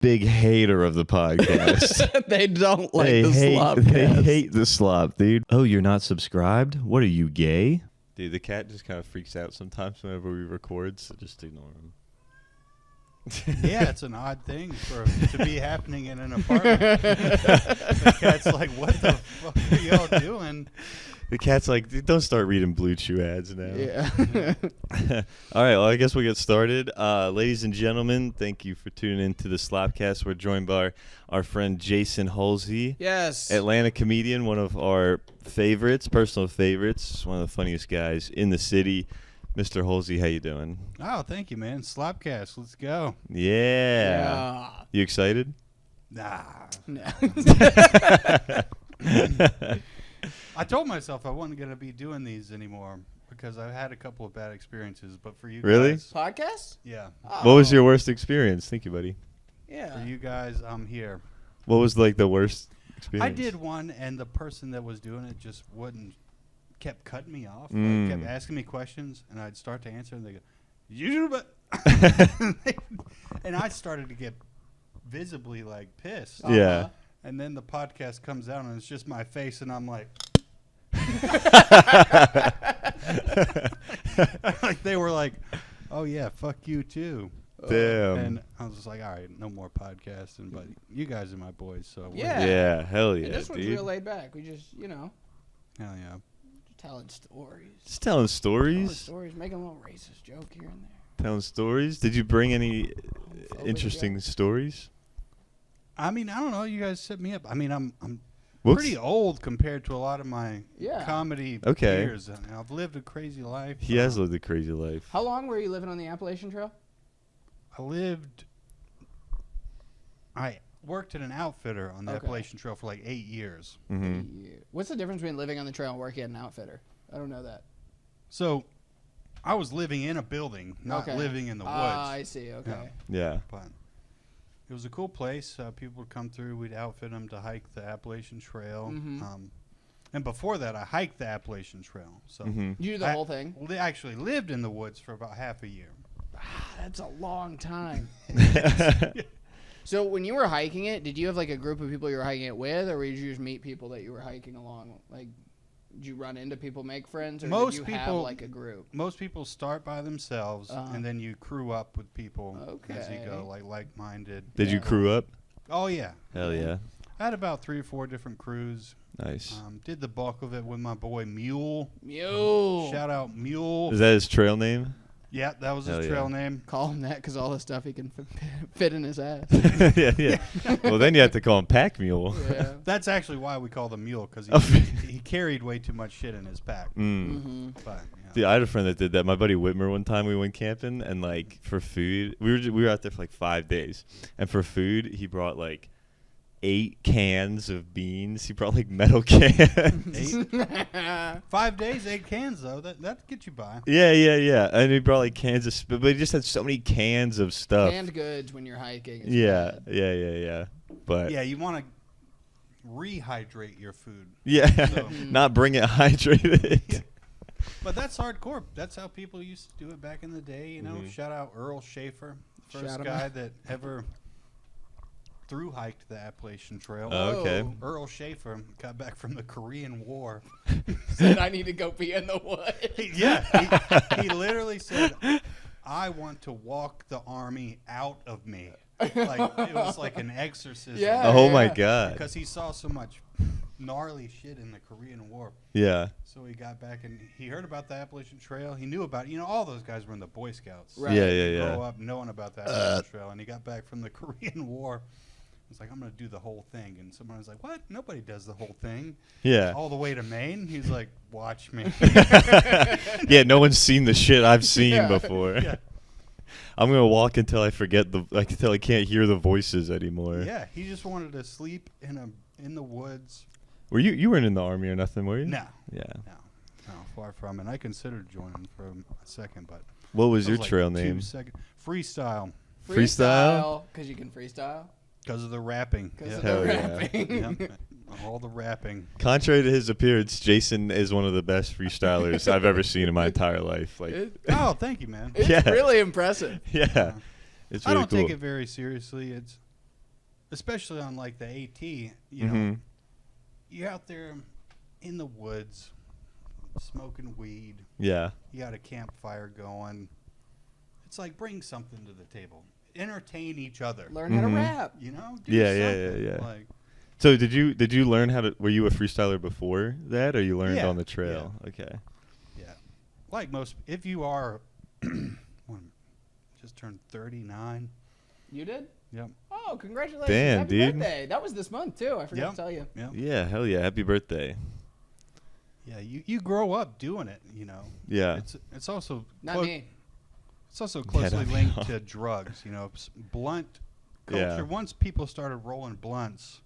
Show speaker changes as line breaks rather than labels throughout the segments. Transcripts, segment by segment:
big hater of the podcast.
They don't like
They
the SlopCast.
They hate the slop, dude. Oh, you're not subscribed? What are you, gay? Dude, the cat just kind of freaks out sometimes whenever we record, so just ignore him.
Yeah, it's an odd thing to be happening in an apartment. The cat's like, what the fuck are y'all doing?
The cat's like, dude, don't start reading Blue Chew ads now.
Yeah.
All right, well, I guess we'll get started. Ladies and gentlemen, thank you for tuning in to the SlopCast. We're joined by our friend Jason Hulsey.
Yes.
Atlanta comedian, one of our favorites, personal favorites, one of the funniest guys in the city. Mr. Hulsey, how you doing?
Oh, thank you, man. SlopCast, let's go.
Yeah. You excited?
Nah.
No.
I told myself I wasn't going to be doing these anymore because I've had a couple of bad experiences. But for you
Really?
guys,
Podcast?
yeah.
Oh.
What was your worst experience? Thank you, buddy.
Yeah.
For you guys, I'm here.
What was like the worst experience?
I did one, and the person that was doing it just kept cutting me off, kept asking me questions, and I'd start to answer, and they go, "You do it," and I started to get visibly like pissed.
Yeah.
And then the podcast comes out, and it's just my face, and I'm like, like they were like, "Oh yeah, fuck you too."
Damn.
And I was just like, all right, no more podcasting, but you guys are my boys, so
Yeah.
Yeah, hell yeah,
And this one's
dude.
real laid back. We just,
hell yeah.
telling stories.
Just telling
Telling
stories.
stories, making a little racist joke here and there.
Telling stories. Did you bring any interesting stories?
I mean, I don't know. You guys set me up. I mean, I'm
Whoops.
pretty old compared to a lot of my
Yeah.
comedy
Okay.
peers. And I've lived a crazy life.
He has lived a crazy life.
How long were you living on the Appalachian Trail?
I worked at an outfitter on the
Okay.
Appalachian Trail for like 8 years.
Mm-hmm.
Yeah. What's the difference between living on the trail and working at an outfitter? I don't know that.
So I was living in a building, not
Okay.
living in the woods.
I see. Okay.
Yeah.
But it was a cool place. People would come through. We'd outfit them to hike the Appalachian Trail.
Mhm.
And before that, I hiked the Appalachian Trail. So
Mm-hmm.
You do the
I
whole thing?
actually lived in the woods for about half a year.
That's a long time. So when you were hiking it, did you have like a group of people you were hiking it with, or did you just meet people that you were hiking along? Like, did you run into people, make friends, or
Most
did you have
people-
like a group?
Most people start by themselves, and then you crew up with people as you go,
Okay.
like-minded.
Did you
Yeah.
crew up?
Oh, yeah.
Hell yeah.
I had about 3 or 4 different crews.
Nice.
Did the bulk of it with my boy Mule.
Mule.
Shout out Mule.
Is that his trail name?
Yeah, that was
Hell
his
yeah.
trail name.
Call him that because all the stuff he can fit in his ass.
yeah, yeah. Well, then you have to call him Pack Mule.
Yeah.
That's actually why we call him Mule, because
Oh.
he carried way too much shit in his pack.
Mm-hmm.
But,
Dude, I had a friend that did that. My buddy Whitmer, one time we went camping, and like for food, we were out there for like 5 days, and for food he brought like 8 cans of beans. He brought like metal cans.
5 days, 8 cans, though. That get you by.
Yeah. And he brought like cans of, but he just had so many cans of stuff.
Canned goods when you're hiking. Is
Yeah,
bad.
yeah. But
Yeah, you want to rehydrate your food.
yeah,
So-
not bring it hydrated.
But that's hardcore. That's how people used to do it back in the day, you know.
Mhm.
Shout out Earl Schaefer,
Shout
first
him
guy
out.
that ever through hiked the Appalachian Trail.
Oh, okay.
Whoa.
Earl Schaefer got back from the Korean War.
Said I need to go be in the woods.
He literally said, "I want to walk the army out of me." Like it was like an exorcism.
Yeah.
Oh my god.
Because he saw so much gnarly shit in the Korean War.
Yeah.
So he got back and he heard about the Appalachian Trail. He knew about it. You know, all those guys were in the Boy Scouts.
Right.
Yeah.
He grew up knowing about the Appalachian Trail, and he got back from the Korean War. It's like, I'm going to do the whole thing. And someone was like, what? Nobody does the whole thing.
Yeah.
All the way to Maine? He's like, watch me.
Yeah, no one's seen the shit I've seen
Yeah.
before.
Yeah.
I'm gonna walk until I forget until I can't hear the voices anymore.
Yeah, he just wanted to sleep in the woods.
Were you weren't in the army or nothing, were you?
No.
Yeah.
No, far from it. I considered joining for a second, but
What was
it
your
like
trail
2
name?
seconds. Freestyle.
Freestyle?
Because you can freestyle.
Because of the rapping.
Because of
Hell
the
yeah.
rapping.
Yep. All the rapping.
Contrary to his appearance, Jason is one of the best freestylers I've ever seen in my entire life. Like,
Oh, thank you, man.
It's
Yeah.
really impressive.
yeah, it's
I
really
don't
cool.
take it very seriously. especially on like the AT, you know, you're out there in the woods smoking weed.
Yeah.
You got a campfire going. It's like bring something to the table. Entertain each other.
Learn how to rap.
You know? Do
Yeah.
something. Like,
So did you learn how to? Were you a freestyler before that, or you learned
Yeah,
on the trail?
yeah.
Okay.
yeah. Like most, if you are, just turned 39.
You did?
Yep.
Oh, congratulations.
Damn,
Happy
dude.
birthday. That was this month, too. I forgot
Yep.
to tell you.
Yep.
Yeah. Hell yeah. Happy birthday.
Yeah. You grow up doing it. You know.
Yeah.
It's also
Not me.
It's also closely
not me.
linked to drugs. You know, blunt culture.
Yeah.
Once people started rolling blunts,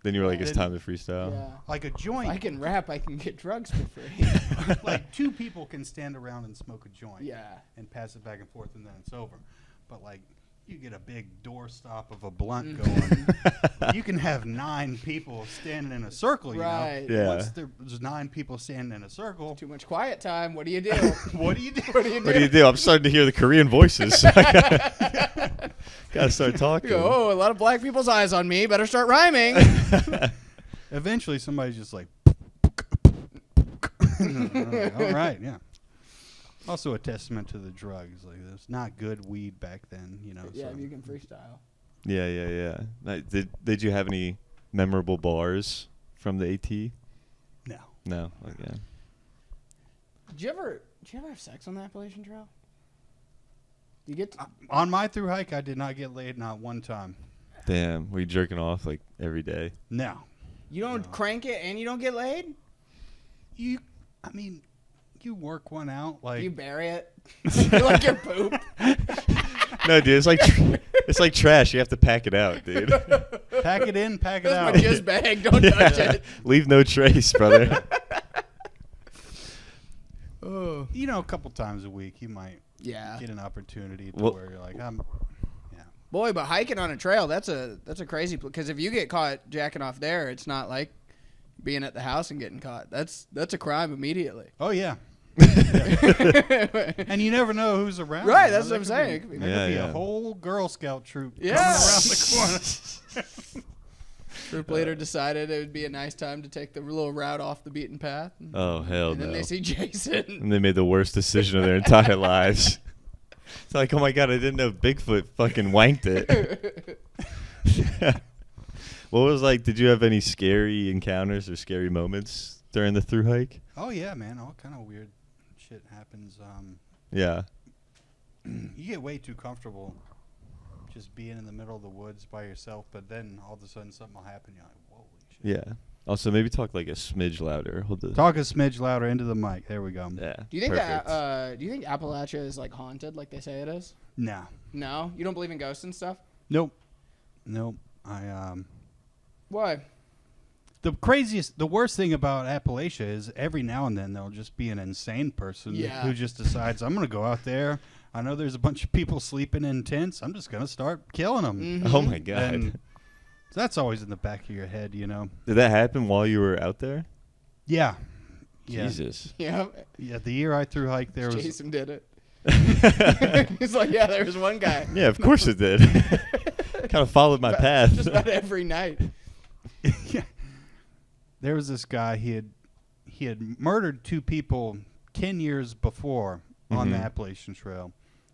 Then you were like, it's
Did-
time to freestyle.
Yeah.
like a
If
joint.
I can rap, I can get drugs for free.
Like 2 people can stand around and smoke a joint.
Yeah.
And pass it back and forth, and then it's over. But like, you get a big doorstop of a blunt going. You can have 9 people standing in a circle. You
Right.
know.
Yeah.
Once there's 9 people standing in a circle,
Too much quiet time. What do you do?
what do you do?
What do you do?
What do you do? I'm starting to hear the Korean voices. Gotta start talking.
You go, oh, a lot of black people's eyes on me. Better start rhyming.
Eventually, somebody's just like, all right, yeah. Also, a testament to the drugs. Like, there's not good weed back then, you know.
Yeah,
so.
if you can freestyle.
Yeah. Did you have any memorable bars from the AT?
No.
No. Okay.
Did you ever have sex on the Appalachian Trail? You get to,
On my through hike, I did not get laid not one time.
Damn. Were you jerking off like every day?
No.
you don't crank it and you don't get laid?
You work one out like
You bury it? Like your poop?
No, dude. It's like trash. You have to pack it out, dude.
pack it in, pack it
That's
out.
my jizz bag. Don't touch it.
Leave no trace, brother.
Oh.
You know, a couple times a week, you might
Yeah.
get an opportunity to
Well-
where you're like,
Boy, but hiking on a trail, that's a crazy because if you get caught jacking off there, it's not like being at the house and getting caught. That's a crime immediately.
oh yeah. And you never know who's around.
Right,
you know,
that's what I'm
there could
saying.
be-
It
There
Yeah,
could be
yeah.
a whole Girl Scout troop
Yeah.
coming around the corner.
Troop leader decided it would be a nice time to take the little route off the beaten path.
Oh hell
And then
no.
they see Jason.
And they made the worst decision of their entire lives. It's like, oh my god, I didn't know Bigfoot fucking wanked it. What was like? Did you have any scary encounters or scary moments during the through hike?
Oh yeah, man, all kind of weird shit happens.
Yeah.
You get way too comfortable just being in the middle of the woods by yourself, but then all of a sudden something will happen. You're like, whoa, shit.
Yeah. Also, maybe talk like a smidge louder. Hold the.
Talk a smidge louder into the mic. There we go.
Yeah.
Do you think
perfect.
that? Do you think Appalachia is like haunted, like they say it is?
No.
No, you don't believe in ghosts and stuff.
Nope.
Why?
The worst thing about Appalachia is every now and then there'll just be an insane person
Yeah.
who just decides, I'm going to go out there. I know there's a bunch of people sleeping in tents. I'm just going to start killing them.
Mhm.
Oh my god.
And that's always in the back of your head, you know?
Did that happen while you were out there?
Yeah. Yeah.
Jesus.
Yeah,
Yeah, the year I through hike there was
Jason did it. He's like, yeah, there was one guy.
Yeah, of course it did. Kind of followed my path.
Just about every night.
yeah. There was this guy, he had murdered 2 people 10 years before on the
Mhm.
Appalachian Trail,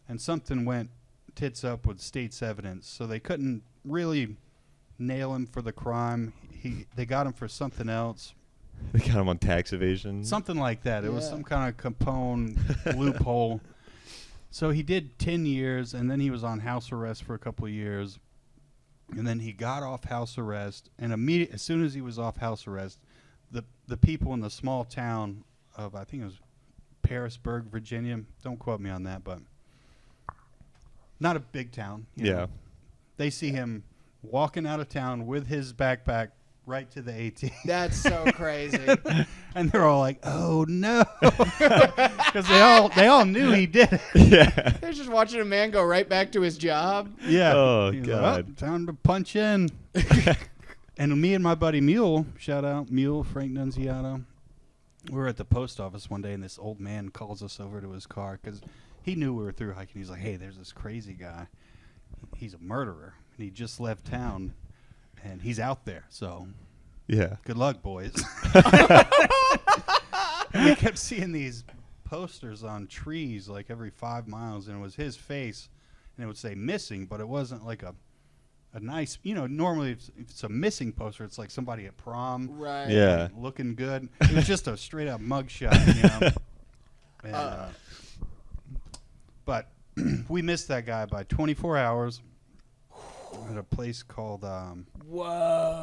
and something went tits up with state's evidence, so they couldn't really nail him for the crime. They got him for something else,
They got him on tax evasion.
something like that. It was
Yeah.
some kind of Capone loophole. So he did 10 years, and then he was on house arrest for a couple of years. And then he got off house arrest, and as soon as he was off house arrest, the people in the small town of, I think it was Parisburg, Virginia, don't quote me on that, but not a big town. you know.
Yeah.
They see him walking out of town with his backpack right to the AT.
That's so crazy.
And they're all like, "Oh no," because they all knew he did it.
Yeah.
They're just watching a man go right back to his job.
Yeah.
Oh,
He's
God.
Like, time to punch in. And me and my buddy Mule, shout out Mule, Frank Nunziato, we were at the post office one day, and this old man calls us over to his car because he knew we were through hiking. He's like, "Hey, there's this crazy guy. He's a murderer. and he just left town, and he's out there. So
Yeah.
good luck, boys. We kept seeing these posters on trees like every 5 miles, and it was his face, and it would say missing, but it wasn't like a nice, normally if it's a missing poster, it's like somebody at prom.
Right.
Yeah.
Like, looking good. It was just a straight up mugshot, And, but we missed that guy by 24 hours at a place called
Whoa.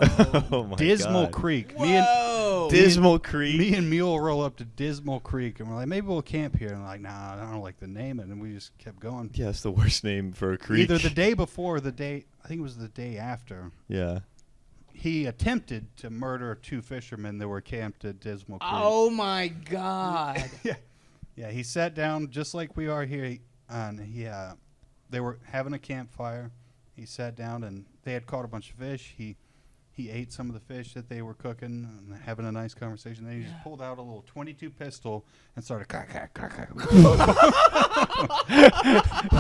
Oh my
Dismal
God.
Creek.
Whoa.
Dismal Creek.
Me and Mule roll up to Dismal Creek, and we're like, maybe we'll camp here. And like, nah, I don't like the name it, and we just kept going.
Yeah, it's the worst name for a creek.
Either the day before or I think it was the day after,
Yeah.
he attempted to murder 2 fishermen that were camped at Dismal Creek.
Oh my God.
Yeah, he sat down just like we are here, and they were having a campfire. He sat down, and they had caught a bunch of fish. He ate some of the fish that they were cooking and having a nice conversation. Then he just pulled out a little .22 pistol and started.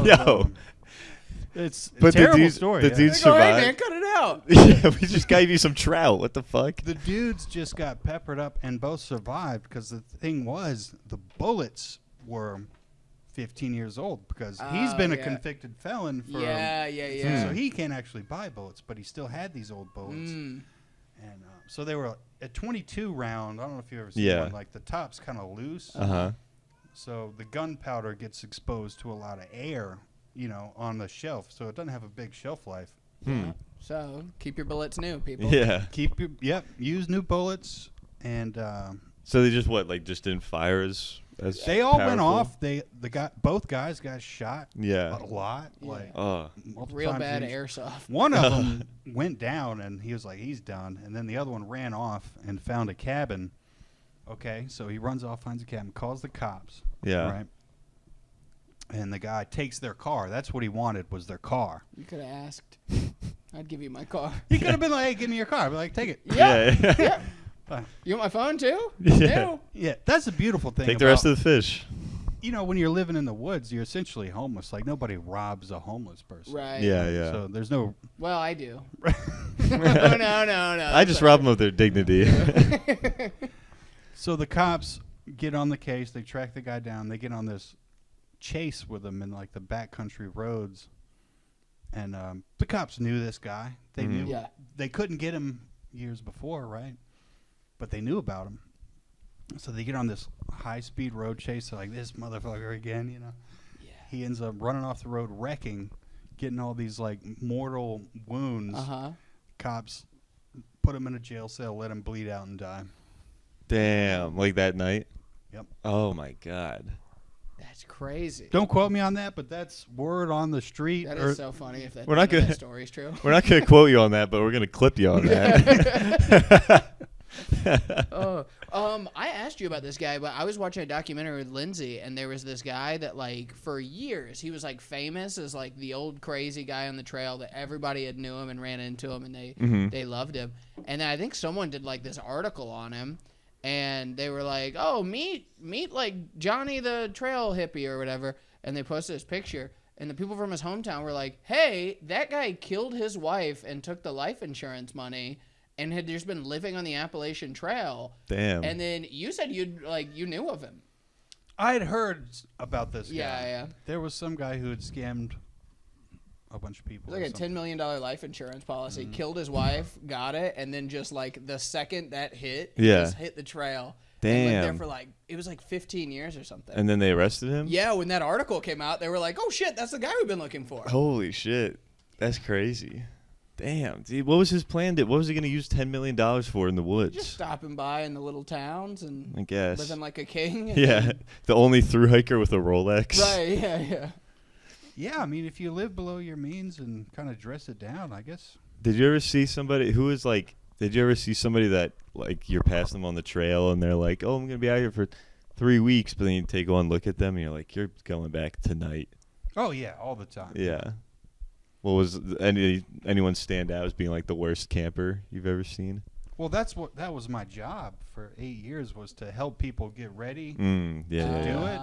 Yo.
It's a
But
terrible story.
the
yeah.
dude
They go, hey, man,
survived.
cut it out.
Yeah, we just gave you some trout. What the fuck?
The dudes just got peppered up and both survived because the thing was the bullets were 15 years old because he's been a convicted felon for
Yeah.
so he can't actually buy bullets, but he still had these old bullets. And so they were a 22 round. I don't know if you ever seen one. Like the top's kind of loose. So the gunpowder gets exposed to a lot of air, on the shelf. So it doesn't have a big shelf life.
So keep your bullets new, people.
Yeah.
Use new bullets. And
So they just didn't fire as
they all went
powerful?
off. Both guys got shot.
Yeah.
A lot.
Yeah.
Like multiple
Real
times
bad
each.
airsoft.
One of them went down, and he was like, he's done. And then the other one ran off and found a cabin. Okay, so he runs off, finds a cabin, calls the cops.
Yeah.
Right. And the guy takes their car. That's what he wanted, was their car.
You could have asked. I'd give you my car.
He could have been like, hey, give me your car. I'd be like, take it.
Yeah.
You want my phone too?
Yeah.
Yeah, that's a beautiful thing.
Take the rest of the fish.
When you're living in the woods, you're essentially homeless. Like, nobody robs a homeless person.
Right.
Yeah.
So there's no...
Well, I do. No.
I just rob them of their dignity.
So the cops get on the case. They track the guy down. They get on this chase with him in, like, the backcountry roads. And the cops knew this guy. They knew.
Yeah.
They couldn't get him years before, right? But they knew about him. So they get on this high-speed road chase. They're like, this motherfucker again,
Yeah.
He ends up running off the road, wrecking, getting all these, like, mortal wounds. Cops put him in a jail cell, let him bleed out and die.
Damn. Like that night?
Yep.
Oh, my God.
That's crazy.
Don't quote me on that, but that's word on the street.
That is so funny if that,
We're not gonna-
that story's true.
We're not going to quote you on that, but we're going to clip you on that.
I asked you about this guy, but I was watching a documentary with Lindsay, and there was this guy that, like, for years, he was, like, famous as, like, the old crazy guy on the trail that everybody had knew him and ran into him, and they loved him. And then I think someone did, like, this article on him, and they were like, oh, meet, like, Johnny the trail hippie or whatever, and they posted this picture, and the people from his hometown were like, hey, that guy killed his wife and took the life insurance money and had just been living on the Appalachian Trail.
Damn.
And then you said you knew of him.
I had heard about this guy.
Yeah.
There was some guy who had scammed a bunch of people.
It was like a $10 million life insurance policy. Killed his wife, got it, and then just like the second that hit, he just hit the trail. And lived there
Damn.
for like, it was like 15 years or something.
And then they arrested him?
Yeah, when that article came out, they were like, oh shit, that's the guy we've been looking for.
Holy shit. That's crazy. Damn, dude. What was his plan? What was he going to use $10 million for in the woods?
Just stopping by in the little towns and
I guess.
living like a king.
Yeah. The only through hiker with a Rolex.
Right, yeah.
Yeah, I mean, if you live below your means and kind of dress it down, I guess.
Did you ever see somebody who was like, did you ever see somebody that, like, you're passing them on the trail and they're like, oh, I'm going to be out here for 3 weeks, but then you take one look at them and you're like, you're going back tonight.
Oh, yeah, all the time.
Yeah. What was anyone stand out as being like the worst camper you've ever seen?
Well, that was my job for 8 years, was to help people get ready
Yeah.
to do it.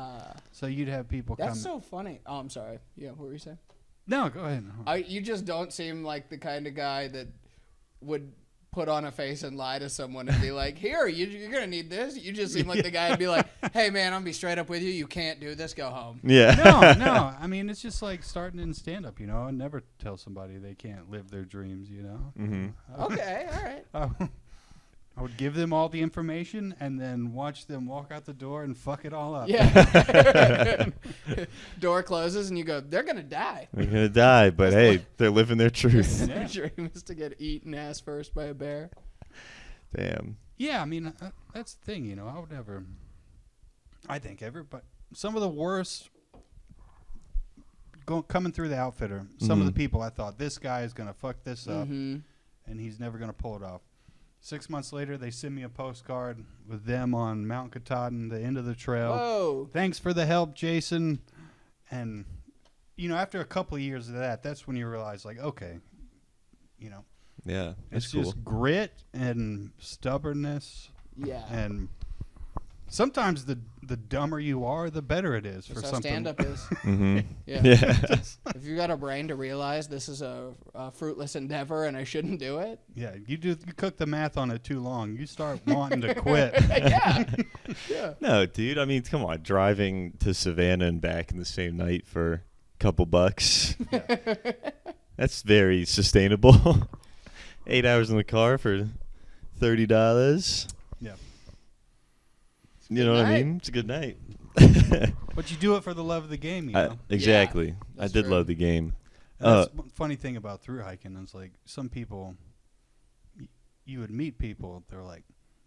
So you'd have people come.
That's so funny. Oh, I'm sorry. Yeah, what were you saying?
No, go ahead.
You just don't seem like the kind of guy that would put on a face and lie to someone and be like, here, you're going to need this. You just seem like the guy who'd be like, hey, man, I'm going to be straight up with you. You can't do this. Go home.
Yeah.
No. I mean, it's just like starting in stand-up, you know. I never tell somebody they can't live their dreams, you know.
Mm-hmm.
Okay, all right.
I would give them all the information and then watch them walk out the door and fuck it all up.
Yeah. Door closes and you go, they're going to die.
They're going to die, but hey, they're living their truth.
Their dream is to get eaten ass first by a bear.
Damn.
Yeah, I mean, that's the thing, you know. I think everybody, some of the worst coming through the outfitter, some of the people I thought, this guy is going to fuck this up and he's never going to pull it off. 6 months later, they send me a postcard with them on Mount Katahdin, the end of the trail.
Whoa.
Thanks for the help, Jason. And, you know, after a couple of years of that, that's when you realize, like, okay, you know.
Yeah, that's
it's
cool.
just grit and stubbornness.
Yeah.
And sometimes the dumber you are, the better it is for
That's how
something.
stand-up is.
Mm-hmm.
Yeah.
Yeah.
If you got a brain to realize this is a fruitless endeavor and I shouldn't do it.
Yeah, you cook the math on it too long, you start wanting to quit.
Yeah. Yeah.
No, dude. I mean, come on. Driving to Savannah and back in the same night for a couple bucks.
Yeah.
That's very sustainable. 8 hours in the car for $30.
Yeah.
You know what I
night.
mean? It's a good night.
But you do it for the love of the game, you know.
Exactly.
Yeah,
I
that's
did
true.
love the game.
And that's one funny thing about through hiking is like some people, you would meet people, they're like,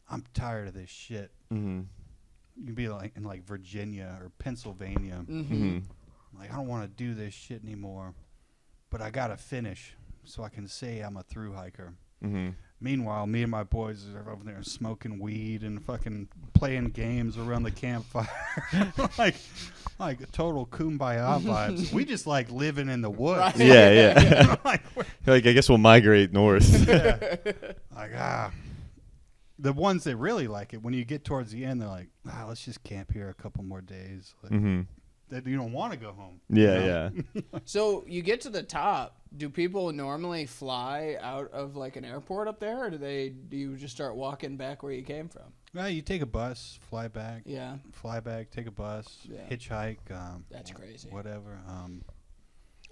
I'm tired of this shit.
Mm-hmm.
You'd be like in like Virginia or Pennsylvania.
Mm-hmm.
Like, I don't want to do this shit anymore, but I got to finish so I can say I'm a through hiker.
Mm-hmm.
Meanwhile, me and my boys are over there smoking weed and fucking playing games around the campfire. like total kumbaya vibes. We just like living in the woods.
Right.
Yeah.
like,
I guess we'll migrate north.
yeah. Like, the ones that really like it, when you get towards the end, they're like, let's just camp here a couple more days. Like,
Mm-hmm.
that you don't want to go home.
Yeah,
you know?
yeah.
So you get to the top. Do people normally fly out of like an airport up there, or do you just start walking back where you came from?
Well, you take a bus, fly back.
Yeah.
Fly back, take a bus,
Yeah.
hitchhike.
That's crazy.
Whatever.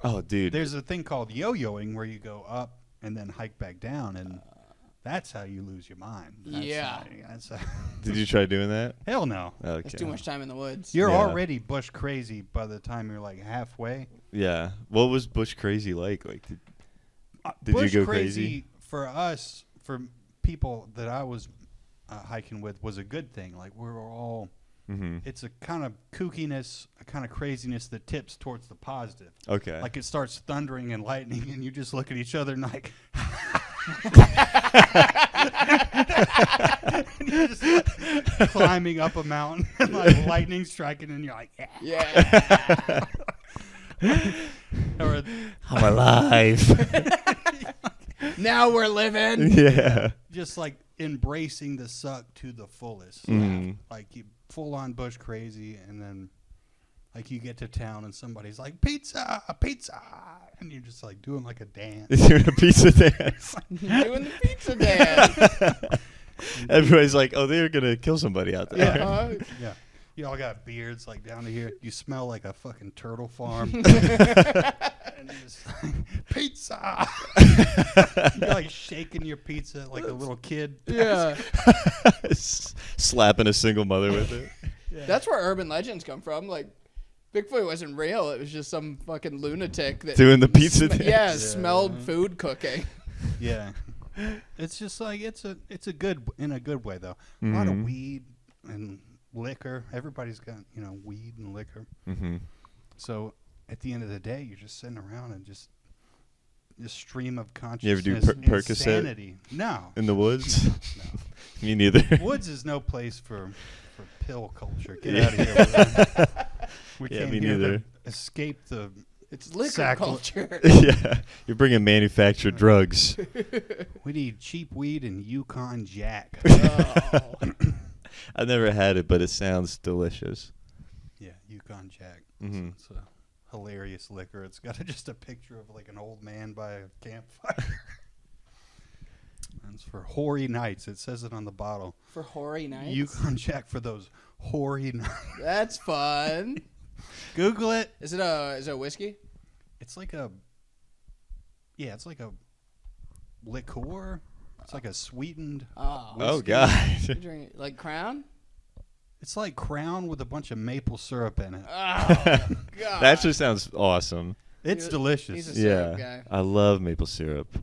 Oh, dude.
There's a thing called yo-yoing where you go up and then hike back down, and that's how you lose your mind. That's
Did you try doing that?
hell no.
Okay.
That's too much time in the woods.
You're
Yeah.
already bush crazy by the time you're like halfway.
Yeah. What was Bush Crazy like? Like, did
bush
you go
crazy
crazy?
for us, for people that I was hiking with, was a good thing. Like, we were all.
Mm-hmm.
It's a kind of kookiness, a kind of craziness that tips towards the positive.
Okay.
Like, it starts thundering and lightning, and you just look at each other and like. And you're just like, climbing up a mountain and like lightning striking, and you're like,
Yeah.
Or
I'm alive.
Now we're living.
Yeah.
just like embracing the suck to the fullest.
Mhm.
Like, you full on bush crazy, and then like you get to town and somebody's like, pizza, pizza, and you're just like doing like a dance.
Doing a pizza dance.
Doing the pizza dance.
Everybody's like, oh, they're going to kill somebody out there.
Uh-huh.
Yeah. You all got beards like down to here. You smell like a fucking turtle farm. And you're just like, pizza. You're like shaking your pizza like a little kid.
Yeah.
Slapping a single mother with it.
Yeah.
That's where urban legends come from. Like, Bigfoot wasn't real. It was just some fucking lunatic that
Doing the pizza dance.
Yeah,
Yeah.
smelled food cooking.
Yeah. It's just like it's a good, in a good way though. A lot of
Mhm.
weed and liquor. Everybody's got, weed and liquor.
Mm-hmm.
So at the end of the day, you're just sitting around and just this stream of
You ever do
consciousness,
Percocet?
insanity. No.
In the woods?
No.
Me neither.
Woods is no place for pill culture. Get
Yeah.
out of here with that. We
Yeah,
came
me
here
neither.
to escape the.
It's liquor
Sacral-
culture.
Yeah. You're bringing manufactured drugs.
We need cheap weed and Yukon Jack.
Oh.
I've never had it, but it sounds delicious.
Yeah, Yukon Jack.
Mhm.
It's a hilarious liquor. It's got just a picture of like an old man by a campfire. And it's for hoary nights. It says it on the bottle.
For hoary nights?
Yukon Jack for those hoary nights.
That's fun.
Google it.
Is it a whiskey?
It's like a liqueur. It's like a sweetened.
Oh God.
You drink it like Crown?
It's like Crown with a bunch of maple syrup in it.
Oh God.
That just sounds awesome.
It's delicious.
He's a syrup guy.
I love maple syrup.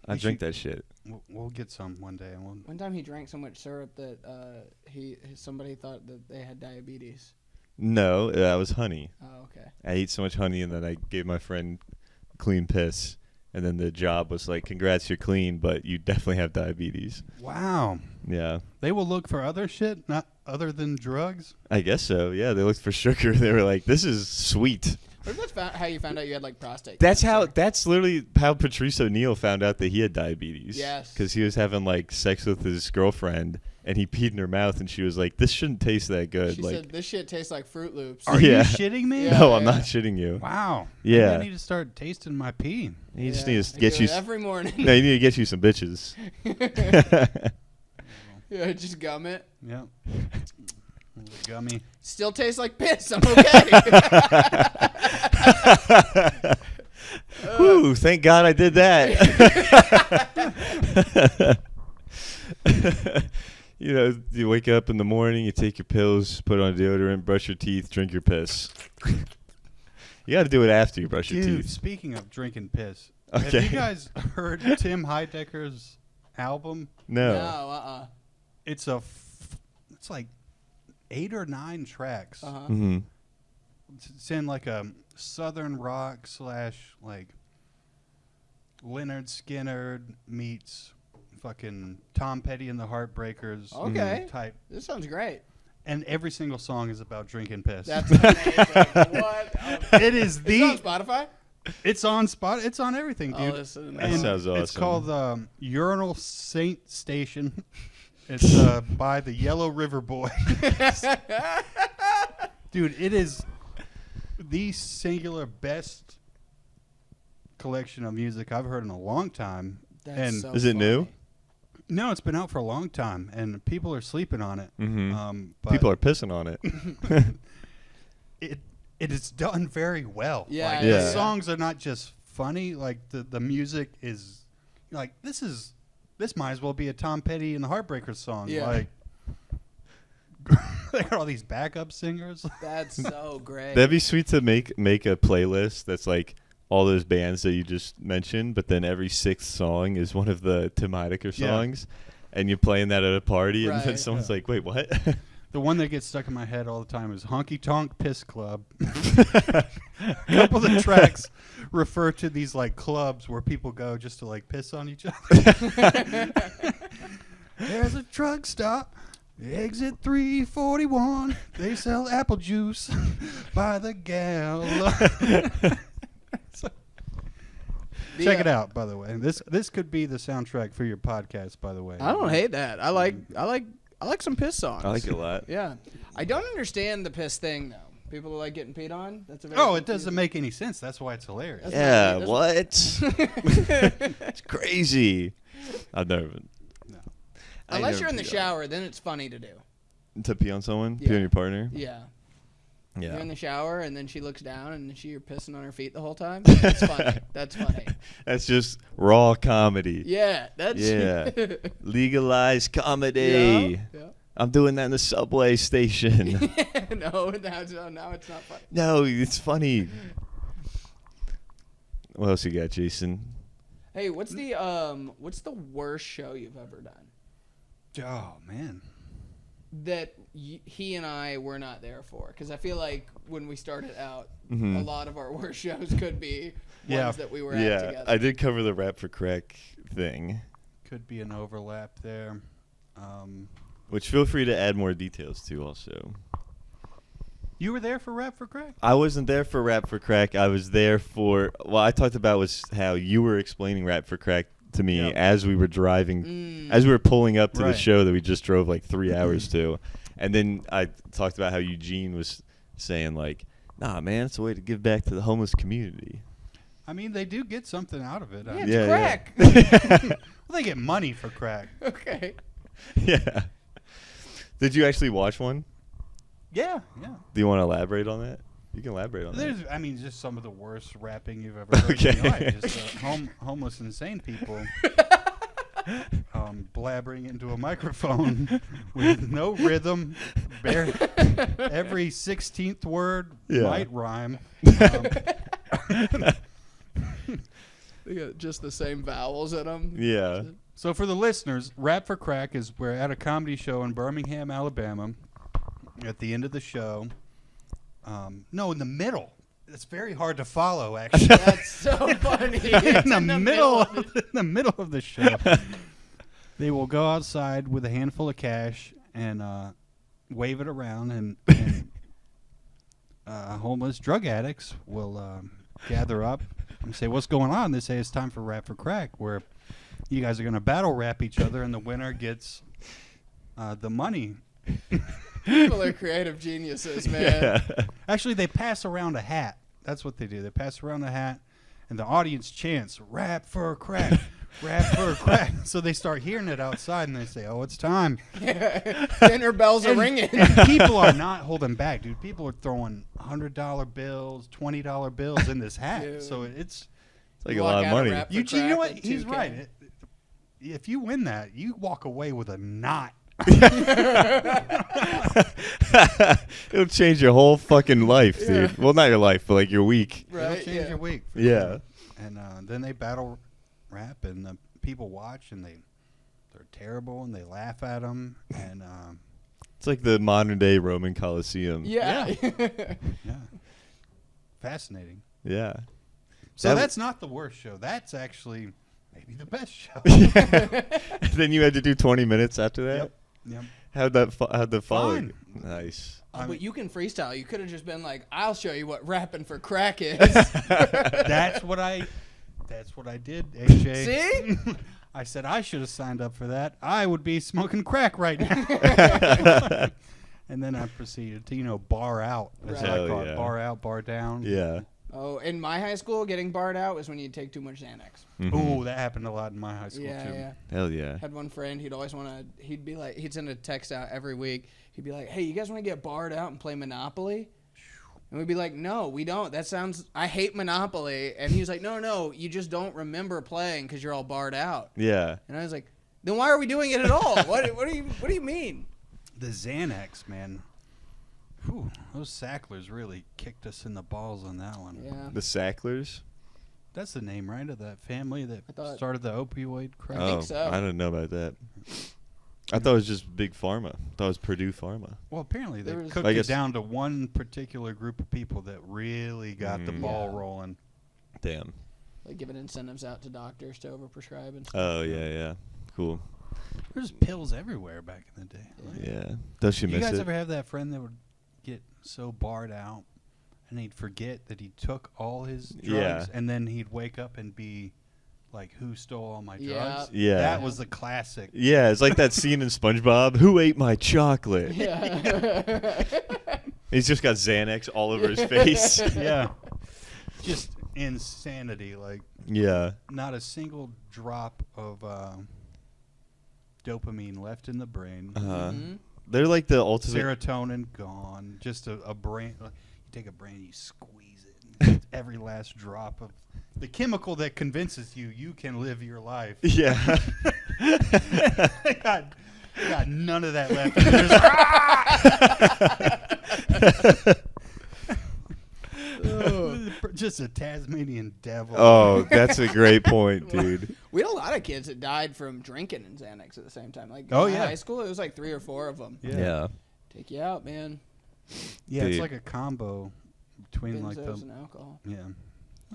I drink that shit.
We'll get some one day.
One time he drank so much syrup that somebody thought that they had diabetes.
No, that was honey.
Oh, okay.
I ate so much honey, and then I gave my friend clean piss. And then the job was like, congrats, you're clean, but you definitely have diabetes.
Wow.
Yeah.
They will look for other shit, not other than drugs?
I guess so, yeah. They looked for sugar. They were like, this is sweet.
What if that's how you found out you had like prostate
That's
cancer?
That's literally how Patrice O'Neal found out that he had diabetes.
Yes.
Because he was having like sex with his girlfriend, and he peed in her mouth, and she was like, this shouldn't taste that good.
She
like,
said, this shit tastes like Fruit Loops.
Are you shitting me?
Yeah.
No, I'm not shitting you.
Wow.
Yeah.
Maybe I need to start tasting my pee.
You just
Yeah.
need to
I
get
do
you.
it every morning.
No, you need to get you some bitches.
Yeah, just gum it.
Yep. Gummy.
Still tastes like piss. I'm okay.
Woo, thank God I did that. You know, you wake up in the morning, you take your pills, put on deodorant, brush your teeth, drink your piss. You got to do it after you brush your
Dude,
teeth.
speaking of drinking piss,
Okay.
have you guys heard Tim Heidecker's album?
No.
It's it's like 8 or 9 tracks.
Uh-huh.
Mm-hmm.
It's in like a southern rock / like Leonard Skinner meets fucking Tom Petty and the Heartbreakers
Okay.
type.
This sounds great.
And every single song is about drinking piss.
That's amazing. What?
It is
Is it on Spotify?
It's on spot. It's on everything, dude.
Oh, listen.
That sounds awesome.
It's called Urinal Saint Station. It's by the Yellow River Boy. Dude, it is the singular best collection of music I've heard in a long time.
That's
and
so
Is it new?
funny.
No, it's been out for a long time, and people are sleeping on it.
Mm-hmm.
But
People are pissing on it.
it is done very well.
Yeah,
Like,
yeah.
The songs are not just funny. Like the music is like this might as well be a Tom Petty and the Heartbreakers song.
Yeah.
Like they got all these backup singers.
That's so great.
That'd be sweet to make a playlist that's like all those bands that you just mentioned, but then every 6th song is one of the Tim Heidecker
Yeah.
songs, and you're playing that at a party, and then
Right.
someone's like, wait, what?
The one that gets stuck in my head all the time is Honky Tonk Piss Club. A couple of the tracks refer to these like clubs where people go just to like piss on each other. There's a truck stop, exit 341. They sell apple juice by the gallon. Check it out, by the way. This could be the soundtrack for your podcast, by the way.
I don't hate that. I like some piss songs.
I like it a lot.
Yeah. I don't understand the piss thing though. People who like getting peed on. That's a very
Oh, it doesn't make any sense. That's why it's hilarious.
Yeah,
That's
what? It's crazy. I've never been.
No.
I
Unless
never
you're in the
peed
shower, then it's funny to do.
on. To pee on someone? Pee
Yeah.
on your partner?
Yeah.
Yeah.
You're in the shower and then she looks down and you're pissing on her feet the whole time. That's funny. That's funny.
That's just raw comedy.
Yeah. That's
Yeah. Legalized comedy.
Yeah.
I'm doing that in the subway station.
No, now it's not funny.
No, it's funny. What else you got, Jason?
Hey, what's the worst show you've ever done
Oh, man.
that he and I were not there for? Because I feel like when we started out,
Mhm.
a lot of our worst shows could be
Yeah.
ones that we were at
Yeah,
together.
I did cover the Rap for Crack thing,
Could be an overlap there.
which feel free to add more details to also.
You were there for Rap for Crack?
I wasn't there for Rap for Crack. I was there for, what I talked about was how you were explaining Rap for Crack to me
Yep.
as we were driving,
Mm.
as we were pulling up to the
Right.
show that we just drove like 3 hours to. And then I talked about how Eugene was saying like, Nah, man, it's a way to give back to the homeless community.
I mean, they do get something out of it.
Yeah,
Yeah,
crack.
Well, they get money for crack.
Okay.
Yeah. Did you actually watch one?
Yeah.
Do you want to elaborate on that? You can elaborate on
There's,
that.
I mean, just some of the worst rapping you've ever heard in your
Okay.
life. Just homeless, insane people blabbering into a microphone with no rhythm. Every 16th word might rhyme.
They got just the same vowels in them.
Yeah.
So for the listeners, Rap for Crack is we're at a comedy show in Birmingham, Alabama. At the end of the show, no, in the middle. It's very hard to follow, actually.
That's so funny.
in the middle of the show, they will go outside with a handful of cash and wave it around, and homeless drug addicts will gather up and say, "What's going on?" They say, "It's time for Rap for Crack, where you guys are going to battle rap each other, and the winner gets the money."
People are creative geniuses, man.
Yeah.
Actually, they pass around a hat. That's what they do. They pass around a hat, and the audience chants, "Rap for crack, rap for crack." So they start hearing it outside, and they say, "Oh, it's time."
Dinner bells are ringing.
And people are not holding back, dude. People are throwing $100 bills, $20 bills in this hat.
Dude.
So it's
Like a lot of money.
Rap for
you know
Crack
what?
at
He's
2K.
right. If you win that, you walk away with a knot.
It'll change your whole fucking life, dude.
Yeah.
Well, not your life, but like your week.
Right,
It'll change
yeah.
your week. for
Yeah.
sure. And then they battle rap, and the people watch, and they're terrible, and they laugh at them, and
It's like the modern day Roman Coliseum.
Yeah.
yeah, fascinating.
Yeah.
So that's not the worst show. That's actually maybe the best show.
Then you had to do 20 minutes after that?
Yep.
How'd the following?
Fine.
Nice.
But you can freestyle. You could have just been like, "I'll show you what rapping for crack is."
That's what I did, AJ.
See?
I said I should have signed up for that. I would be smoking crack right now. And then I proceeded to, bar out, as
Right.
I
Hell
call it.
yeah.
Bar out, bar down.
Yeah.
Oh, in my high school, getting barred out was when you'd take too much Xanax.
Mhm.
Ooh, that happened a lot in my high school,
Yeah,
too.
yeah.
Hell yeah.
Had one friend, he'd always want to, he'd be like, he'd send a text out every week. He'd be like, "Hey, you guys want to get barred out and play Monopoly?" And we'd be like, "No, we don't. That sounds, I hate Monopoly." And he was like, no, you just don't remember playing because you're all barred out.
Yeah.
And I was like, "Then why are we doing it at all? What do you mean?"
The Xanax, man. Whew, those Sacklers really kicked us in the balls on that one.
Yeah.
The Sacklers?
That's the name, right, of that family that
thought-
started the opioid craze?
I think so.
I didn't know about that. I thought it was just Big Pharma. I thought it was Purdue Pharma.
Well, apparently they
There was-
cooked
I
it
guess-
down to one particular group of people that really got the ball
Yeah.
rolling.
Damn.
Like giving incentives out to doctors to overprescribe and stuff.
Oh, yeah. Cool.
There's pills everywhere back in the day. Like,
Yeah. Does she
you
miss
guys
it?
ever have that friend that would get so barred out and he'd forget that he took all his drugs,
Yeah.
and then he'd wake up and be like, "Who stole all my
Yeah.
drugs?"
Yeah.
That was the classic.
Yeah, it's like that scene in SpongeBob. Who ate my chocolate?
Yeah.
He's just got Xanax all over his face.
Yeah. Just insanity. Like,
Yeah.
not a single drop of dopamine left in the brain.
Mhm.
They're like the ultimate.
Serotonin gone. Just a brain. You take a brain, you squeeze it. And every last drop of the chemical that convinces you can live your life.
Yeah.
They got none of that left. Just a Tasmanian devil.
Oh, that's a great point, dude.
We had a lot of kids that died from drinking and Xanax at the same time. Like,
Oh,
in
yeah.
high school, it was like 3 or 4 of them.
Yeah.
Take you out, man.
Yeah, it's
Dude.
like a combo between like
Benzos
the
and alcohol.
yeah.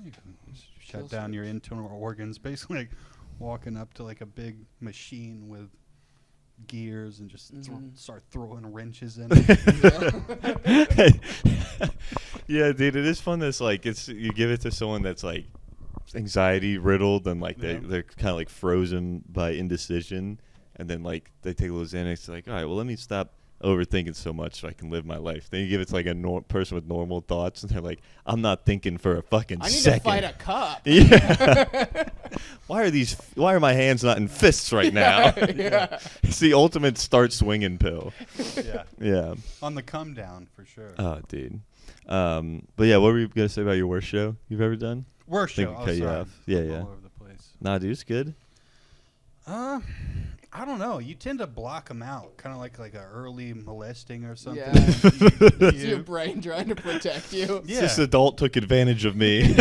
You can shut
Kill
down your
switch.
internal organs, basically like walking up to like a big machine with gears and just start throwing wrenches in it.
Yeah, dude, it is fun. That's like you give it to someone that's like anxiety riddled and like
Yeah.
they're kind of like frozen by indecision, and then like they take a little Xanax. They're like, all right, well, let me stop overthinking so much so I can live my life. Then you give it to like a person with normal thoughts, and they're like, I'm not thinking for a fucking
I need
second.
to fight a cop.
Yeah. Why are my hands not in fists right now?
Yeah.
It's the ultimate start swinging pill.
Yeah.
Yeah.
On the come down for sure.
Oh, dude. But yeah, what were you gonna say about your worst show you've ever done?
Worst
Think
show.
we
Oh,
cut you
sorry.
off. Yeah,
I'm
yeah.
All over the place.
Nah, dude, it's good.
I don't know. You tend to block them out, kind of like a early molesting or something.
Yeah.
You-
It's your brain trying to protect you.
Yeah.
This adult took advantage of me.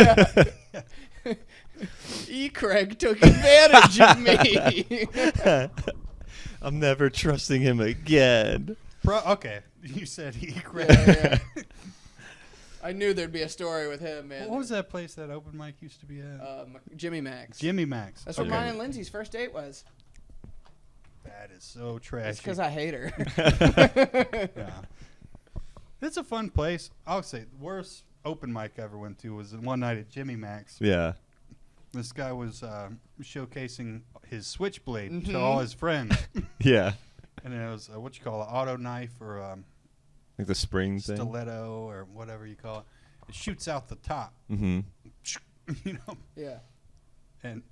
Craig took advantage of me.
I'm never trusting him again.
Okay, you said he.
Yeah. I knew there'd be a story with him, man.
What was that place that open mic used to be at?
Jimmy Max.
Jimmy Max.
That's what
Okay.
mine and Lindsay's first date was.
That is so trashy.
It's because I hate her.
Yeah. It's a fun place. I'll say the worst open mic I ever went to was one night at Jimmy Max.
Yeah.
This guy was showcasing his switchblade
Mhm.
to all his friends.
Yeah.
And it was what you call an auto knife or
Like the spring thing.
stiletto or whatever you call it. It shoots out the top,
Mm-hmm.
you know.
Yeah.
And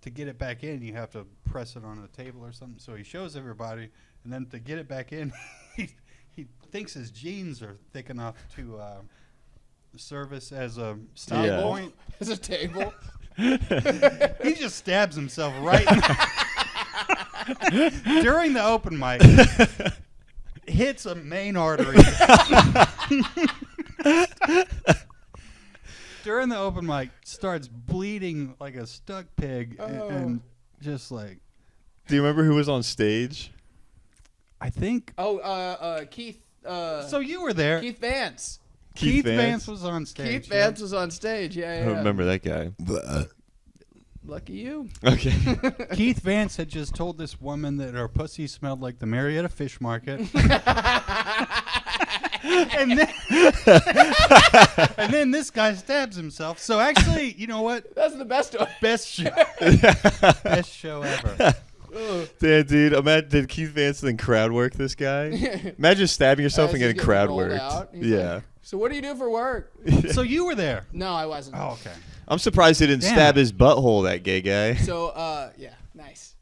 to get it back in, you have to press it on a table or something. So he shows everybody, and then to get it back in, he thinks his jeans are thick enough to service as a stop
Yeah.
point.
As a table.
He just stabs himself right during the open mic. Hits a main artery. During the open mic, starts bleeding like a stuck pig, and just like
Do you remember who was on stage?
I think.
Oh, Keith.
So you were there.
Keith Vance.
Keith Vance was on stage.
Keith Vance was on stage. Yeah,
I
yeah.
don't remember that guy.
Lucky you.
Okay.
Keith Vance had just told this woman that her pussy smelled like the Marietta Fish Market. and then this guy stabs himself. So actually, you know what?
That's the best one.
Best show. Best show ever.
Damn, dude. Imagine, did Keith Vance then crowd work this guy? Imagine stabbing yourself
As
and
he's
getting crowd
rolled
worked.
out, he's
Yeah.
like, so what do you do for work?
So you were there.
No, I wasn't.
Oh, okay.
I'm surprised he didn't
Damn
stab
it.
his butthole, that gay guy.
So, yeah, nice.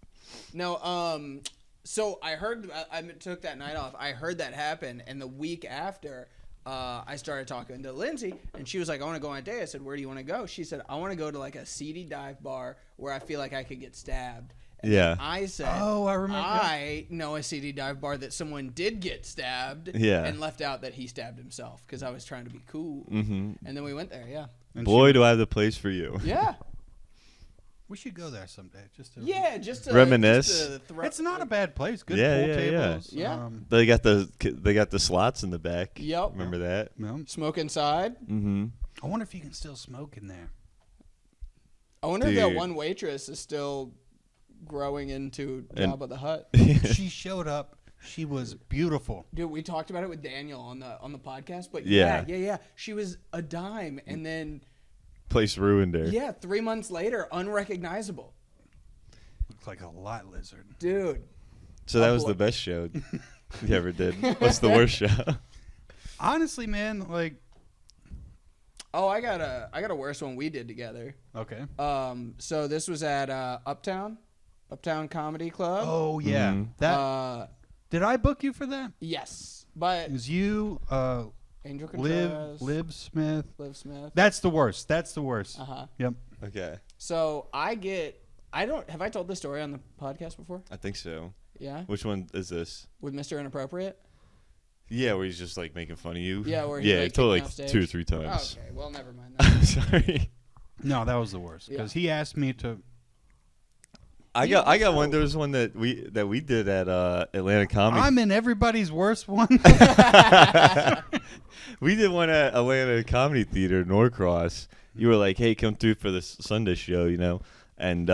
No, so I heard, I took that night off. I heard that happen, and the week after, I started talking to Lindsay, and she was like, I want to go on a date. I said, where do you want to go? She said, I want to go to like a seedy dive bar where I feel like I could get stabbed. And
Yeah.
I said,
Oh, I remember.
I know a seedy dive bar that someone did get stabbed
Yeah.
and left out that he stabbed himself because I was trying to be cool.
Mm-hmm.
And then we went there, yeah.
And
Boy, do I have the place for you.
Yeah.
we should go there someday. Just to
Yeah, just to
Reminisce.
Just to
It's not a bad place. Good
Yeah,
pool
yeah, yeah.
tables.
Yeah.
They got the slots in the back.
Yep.
Remember that?
Smoke inside.
Mm-hmm.
I wonder if you can still smoke in there.
I wonder if that
Dude.
one waitress is still growing into
And-
Jabba the Hutt.
She showed up. She was beautiful.
Dude, we talked about it with Daniel on the podcast, but
Yeah.
yeah. She was a dime, and then
Place ruined her.
3 months later, unrecognizable.
Looked like a lot lizard.
Dude,
So that was the best show you ever did. What's the worst show?
Honestly, man, like,
oh, I got a worse one we did together.
okay.
So this was at Uptown Comedy Club.
Oh yeah,
Mhm.
that. Did I book you for that?
Yes, but
It was you,
Angel Contreras,
Liv Smith.
Liv Smith.
That's the worst. That's the worst. Yep.
Okay.
So have I told this story on the podcast before?
I think so.
Yeah,
Which one is this?
with Mr. Inappropriate.
Yeah, where he's just like making fun of you.
Yeah, where he's,
yeah,
like,
told
kicking
like
off stage.
2 or 3 times.
Okay, well, never mind.
I'm sorry.
No, that was the worst because he asked me to.
I got one. There was one that we did at Atlanta Comedy.
I'm in everybody's worst one.
We did one at Atlanta Comedy Theater, Norcross. You were like, "Hey, come through for this Sunday show," you know, and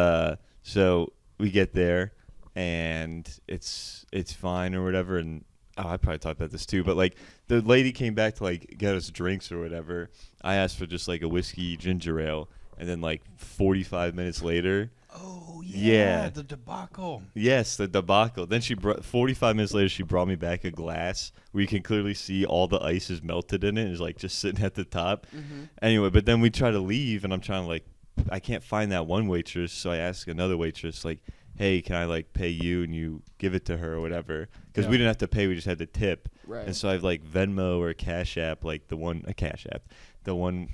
so we get there, and it's fine or whatever. And I probably talked about this too, but like the lady came back to like get us drinks or whatever. I asked for just like a whiskey ginger ale, and then like 45 minutes later,
Oh,
Yeah.
the debacle.
Yes, the debacle. Then 45 minutes later, she brought me back a glass where you can clearly see all the ice is melted in it. It's like just sitting at the top.
Mm-hmm.
Anyway, but then we try to leave, and I'm trying to like, I can't find that one waitress, so I ask another waitress like, hey, can I like pay you and you give it to her or whatever? Because we didn't have to pay, we just had to tip.
Right.
And so I've like Venmo or Cash App, like the one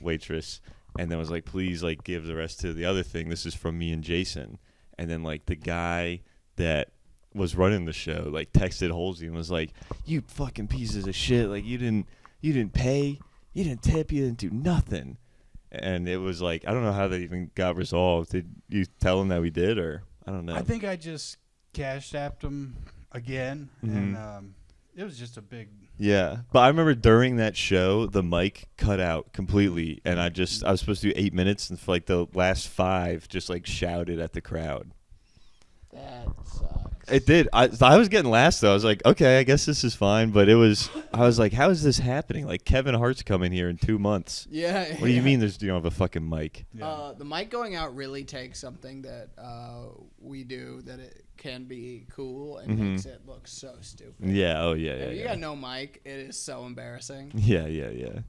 waitress, and then was like, please like give the rest to the other thing. This is from me and Jason. And then like the guy that was running the show like texted Hulsey and was like, you fucking pieces of shit, like you didn't pay, you didn't tip, you didn't do nothing. And it was like, I don't know how that even got resolved. Did you tell him that we did, or I don't know?
I think I just Cash Apped him again, and it was just a big.
Yeah, but I remember during that show, the mic cut out completely, and I was supposed to do 8 minutes, and for like the last 5, just like shouted at the crowd.
That sucks.
It did. I was getting last though. I was like, okay, I guess this is fine. But I was like, how is this happening? Like Kevin Hart's coming here in 2 months.
Yeah.
What do you mean? You don't have a fucking mic?
Yeah.
The mic going out really takes something that we do that it can be cool and makes it look so stupid.
Yeah. Oh yeah.
If
Yeah.
you got no mic, it is so embarrassing.
Yeah. Yeah. Yeah.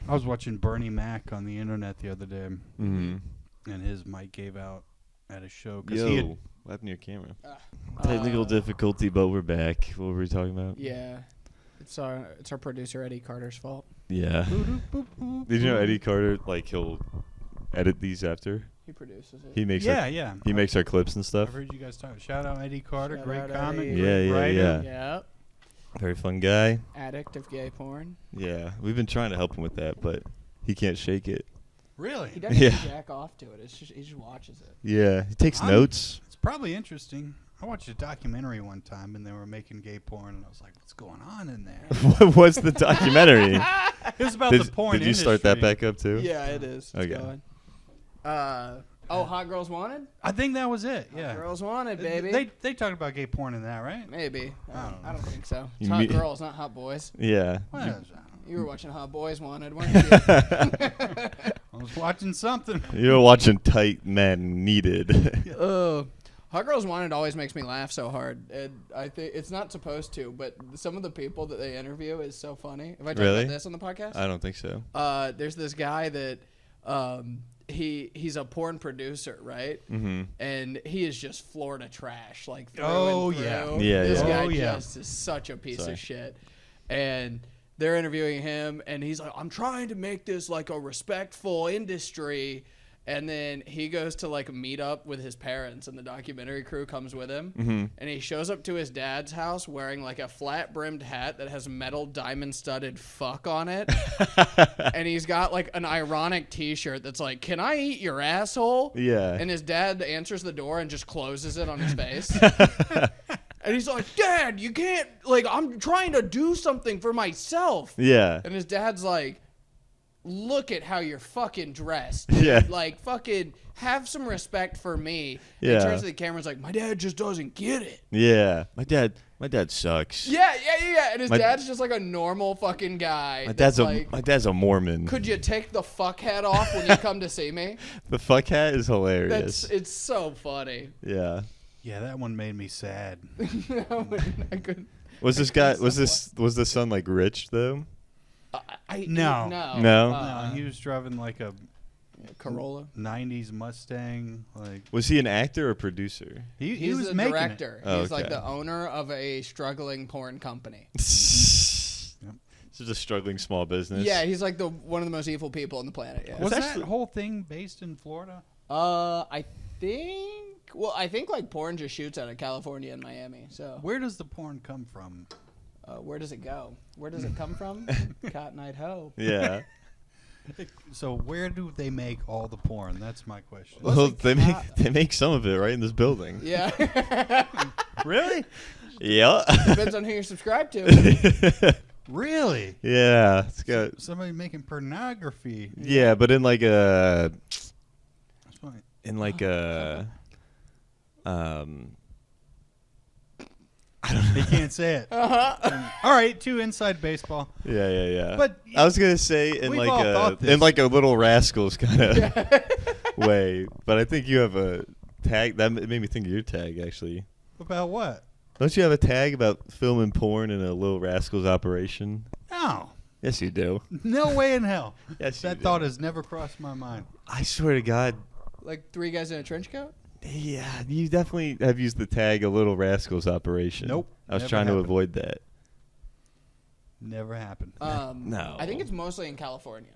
I was watching Bernie Mac on the internet the other day,
Mm-hmm.
and his mic gave out at a show.
Yo, what happened to your camera? Technical difficulty, but we're back. What were we talking about?
Yeah. It's our producer Eddie Carter's fault.
Yeah. Did you know Eddie Carter, like, he'll edit these after?
He produces it.
He makes
Yeah.
he makes our clips and stuff.
I've heard you guys talk. Shout out Eddie Carter,
Shout
great
out
comic,
Eddie.
great
Yeah,
writer.
Yep.
Very fun guy.
Addict of gay porn.
Yeah. We've been trying to help him with that, but he can't shake it.
Really?
He doesn't jack off to it. He just watches it.
Yeah. He takes notes.
It's probably interesting. I watched a documentary one time, and they were making gay porn, and I was like, what's going on in there?
What was the documentary?
It was about the porn
Did you start that
industry.
back up too?
Yeah, it is. It's
Okay.
going. Hot Girls Wanted?
I think that was it, yeah.
Hot Girls Wanted, baby.
They talked about gay porn in that, right?
Maybe. I don't think so. It's
You
hot
mean-
girls, not hot boys.
Yeah.
Well,
You were watching Hot Boys Wanted, weren't you?
I was watching something.
You were watching Tight Men Needed.
Hot Girls Wanted always makes me laugh so hard. And I think it's not supposed to, but some of the people that they interview is so funny. Have I talked
Really?
about this on the podcast?
I don't think so.
There's this guy that he's a porn producer, right?
Mm-hmm.
And he is just Florida trash, like through
Oh,
and through.
yeah.
Yeah,
This
yeah.
guy
Oh, yeah.
just is such a piece
Sorry.
of shit. And they're interviewing him, and he's like, I'm trying to make this like a respectful industry. And then he goes to like meet up with his parents, and the documentary crew comes with him.
Mm-hmm.
And he shows up to his dad's house wearing like a flat brimmed hat that has metal diamond studded fuck on it. And he's got like an ironic t-shirt that's like, can I eat your asshole?
Yeah.
And his dad answers the door and just closes it on his face. And he's like, Dad, you can't, like, I'm trying to do something for myself.
Yeah.
And his dad's like, look at how you're fucking dressed.
Yeah.
Like, fucking have some respect for me.
Yeah.
He turns to the camera and is like, my dad just doesn't get it.
Yeah. My dad sucks.
Yeah. And his
My-
dad's just like a normal fucking guy.
My
that's
dad's a Mormon.
could you take the fuck hat off when you come to see me?
The fuck hat is hilarious.
It's so funny.
Yeah.
Yeah, that one made me sad.
I couldn't.
Was this guy? Was the son like rich though?
No.
No?
No, he was driving like a
Corolla.
90s Mustang. Like
Was he an actor or producer?
he
He's
was
the
making
director.
Oh,
He's like
okay.
the owner of a struggling porn company.
This is a struggling small business.
Yeah, he's like one of the most evil people on the planet. Yeah.
it. Was
actually-
that whole thing based in Florida?
I think like porn just shoots out of California and Miami. So
Where does the porn come from?
where does it go? Where does it come from? Cotton Eye Ho.
Yeah.
So where do they make all the porn? That's my question.
Well,
like
they make some of it right in this building.
Yeah.
Really?
Yeah.
Depends on who you're subscribed to.
Really?
Yeah. It's got.
Somebody making pornography.
Yeah, but in like a.
That's fine.
In like a. I don't know.
He can't say it. All right, too inside baseball.
Yeah.
But
I was gonna say in
we've
like
all thought
in
this.
like a Little Rascals kind of way. But I think you have a tag. That made me think of your tag, actually.
About what?
Don't you have a tag about filming porn in a Little Rascals operation?
No.
Yes, you do.
No way in hell.
Yes,
That thought has never crossed my mind.
I swear to God.
Like 3 guys in a trench coat?
Yeah, you definitely have used the tag a Little Rascals operation.
Nope.
I was
Never
trying to
happened.
avoid that.
Never happened.
No.
I think it's mostly in California.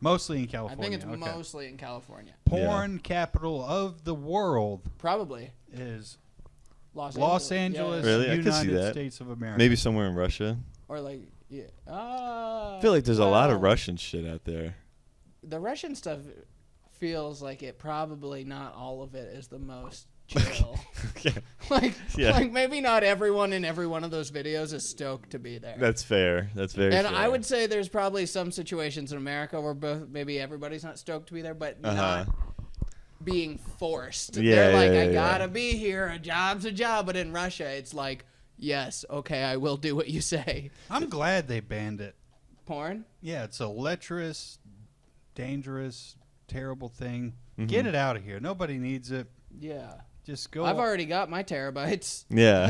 Mostly in California.
I think it's
okay.
mostly in California.
Porn capital of the world
Probably.
is
Los
Angeles,
Yeah.
Really? I could see
United
that.
States of America.
Maybe somewhere in Russia.
Or like, yeah.
I feel like there's a lot of
well,
Russian shit out there.
The Russian stuff feels like it probably not all of it is the most chill.
Yeah.
like maybe not everyone in every one of those videos is stoked to be there.
That's fair. That's very
And
fair.
I would say there's probably some situations in America where maybe everybody's not stoked to be there, but not being forced.
Yeah,
They're like,
yeah,
I
yeah.
gotta be here. A job's a job. But in Russia, it's like, yes, okay, I will do what you say.
I'm glad they banned it.
Porn?
Yeah, it's a lecherous, dangerous, terrible thing.
Mhm.
Get it out of here. Nobody needs it.
Yeah.
Just go.
I've already got my terabytes.
Yeah.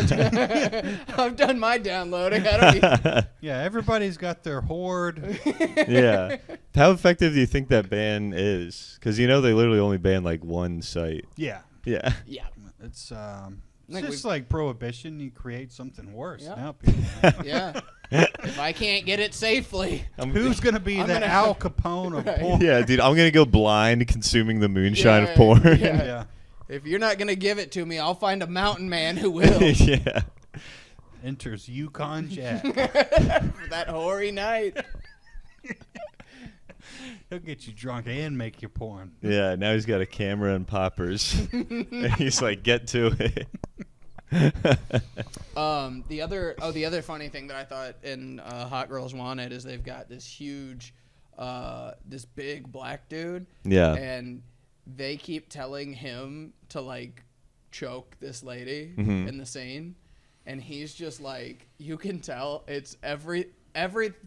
I've done my downloading. I don't need...
Yeah, everybody's got their hoard.
Yeah. How effective do you think that ban is? Because they literally only ban like one site.
Yeah,
Yeah.
Yeah.
it's
Like
just like prohibition. You create something worse.
Yeah.
Now people,
Yeah. If I can't get it safely.
who's gonna be
I'm
the
gonna-
Al Capone of
Right.
porn?
Yeah, dude, I'm going to go blind consuming the moonshine
Yeah,
of porn.
yeah.
Yeah.
If you're not going to give it to me, I'll find a mountain man who will.
Yeah.
Enters Yukon Jack.
For that hoary night.
He'll get you drunk and make you porn.
Yeah, now he's got a camera and poppers. And he's like, get to it.
The other funny thing that I thought in Hot Girls Wanted is they've got this huge, this big black dude.
Yeah.
And they keep telling him to like choke this lady
Mhm.
in the scene, and he's just like, you can tell it's every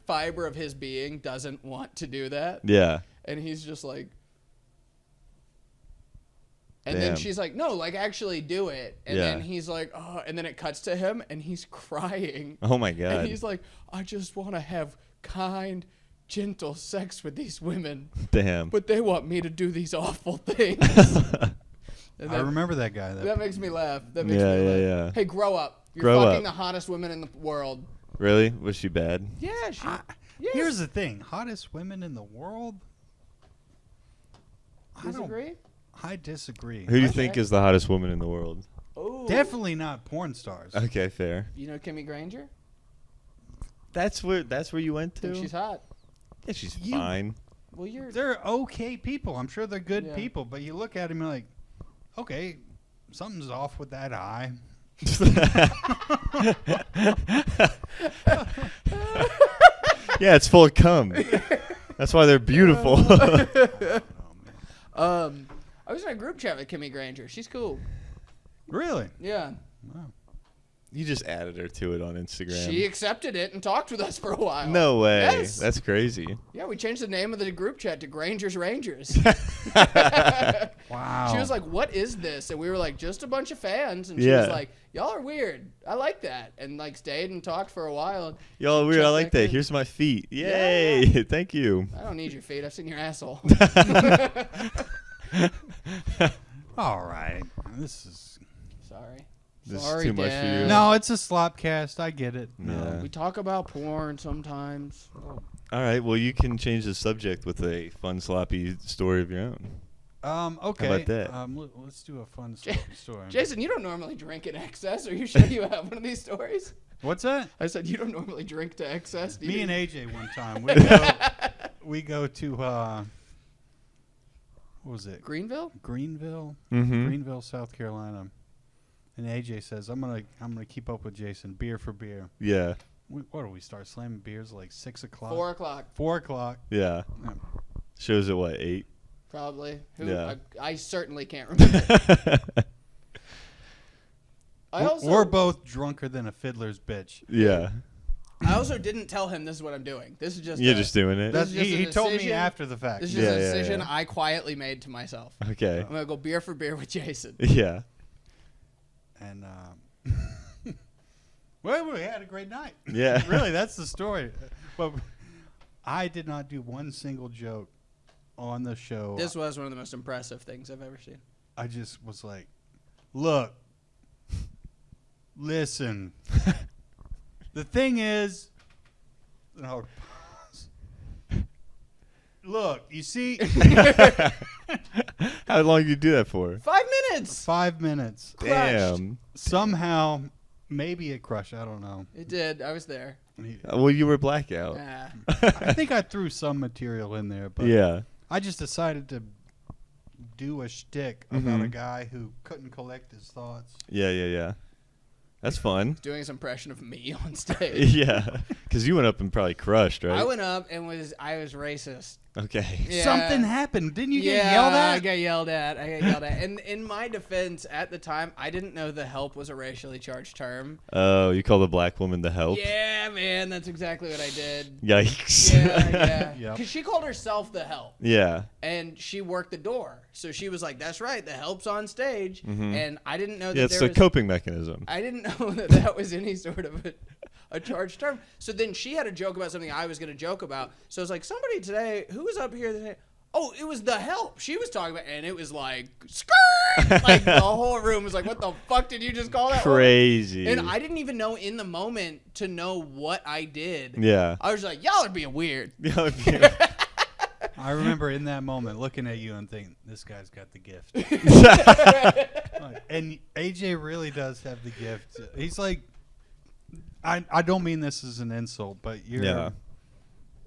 fiber of his being doesn't want to do that.
Yeah.
And he's just like, and then
Damn.
she's like, no, like actually do it. And
Yeah.
then he's like, oh, and then it cuts to him and he's crying.
Oh, my God.
And he's like, I just want to have kind, gentle sex with these women,
Damn.
but they want me to do these awful things. And
I remember that guy.
that makes me laugh. That makes
Yeah,
me laugh.
yeah, yeah.
Hey, grow up. You're
Grow
fucking
up.
the hottest women in the world.
Really? Was she bad?
Yeah, yes.
Here's the thing: hottest women in the world.
Disagree?
I disagree.
Who do you
Okay.
think is the hottest woman in the world?
Oh,
Definitely not porn stars.
Okay, fair.
You know Kimmy Granger?
That's where you went
Think
to?
she's hot.
Yeah, she's
You-
fine.
Well, you're.
They're okay people. I'm sure they're good
Yeah.
people, but you look at them, you're like, okay, something's off with that eye.
Yeah, it's full of cum. That's why they're beautiful.
I was in a group chat with Kimmy Granger. She's cool.
Really?
Yeah.
Wow.
You just added her to it on Instagram.
She accepted it and talked with us for a while.
No way.
Yes.
That's crazy.
Yeah, we changed the name of the group chat to Granger's Rangers.
Wow.
She was like, what is this? And we were like, just a bunch of fans. And she
Yeah.
was like, y'all are weird. I like that. And like stayed and talked for a while.
Y'all weird. I
Check
like
back
that.
in.
Here's my feet.
Yeah,
Yay. Thank you.
I don't need your feet. I've seen your asshole.
All right. This is.
Sorry.
This is
Sorry,
too much for
Dad.
you.
No, it's a slopcast. I get it. No.
Yeah.
We talk about porn sometimes.
All right. Well, you can change the subject with a fun, sloppy story of your own.
Okay.
How about that?
Let's do a fun sloppy story.
Jason, you don't normally drink in excess. Are you sure you have one of these stories?
What's that?
I said, you don't normally drink to excess. Do
Me
you?
and AJ one time. We go to what was it?
Greenville?
Greenville,
Mm-hmm.
Greenville, South Carolina. And AJ says, "I'm gonna keep up with Jason, beer for beer."
Yeah.
What do we start slamming beers at like 6 o'clock?
4 o'clock,
4 o'clock.
Yeah.
Yeah.
Shows at what, 8?
probably.
Yeah.
I certainly can't remember. I also
We're both drunker than a fiddler's bitch.
Yeah.
I also didn't tell him this is what I'm doing. This is just
You're just doing it.
That's just
he
a
told me
decision.
after the fact.
This is just a
Yeah,
decision
yeah.
I quietly made to myself.
Okay.
I'm gonna go beer for beer with Jason.
Yeah.
And well, we had a great night.
Yeah.
Really, that's the story. But I did not do one single joke on the show.
This was one of the most impressive things I've ever seen.
I just was like, look, listen. The thing is, no, look, you see,
How long did you do that for?
5 minutes.
5 minutes.
Damn.
Somehow, maybe it crushed. I don't know.
It did. I was there.
Well, you were blackout.
Ah.
I think I threw some material in there, but
Yeah.
I just decided to do a shtick about a guy who couldn't collect his thoughts.
Yeah. That's fun.
Doing his impression of me on stage.
Yeah. Because you went up and probably crushed, right?
I went up and I was racist.
Okay.
Yeah.
Something happened. Didn't you get
Yeah,
yelled at?
I got yelled at. And in my defense, at the time, I didn't know the help was a racially charged term.
Oh, you called a black woman the help?
Yeah, man, that's exactly what I did.
Yikes.
Yeah.
Yep.
Because she called herself the help.
Yeah.
And she worked the door. So she was like, that's right, the help's on stage.
Mhm.
And I didn't know that
Yeah, it's
there
a
was...
coping mechanism.
I didn't know that was any sort of a charged term. So then she had a joke about something I was going to joke about. So I was like, somebody today, who was up here today? Oh, it was the help. She was talking about, and it was like, skirt! Like, the whole room was like, what the fuck did you just call that?
Crazy.
And I didn't even know in the moment to know what I did.
Yeah.
I was like, y'all are being weird.
I remember in that moment looking at you and thinking, this guy's got the gift. And AJ really does have the gift. He's like, I don't mean this as an insult, but
Yeah.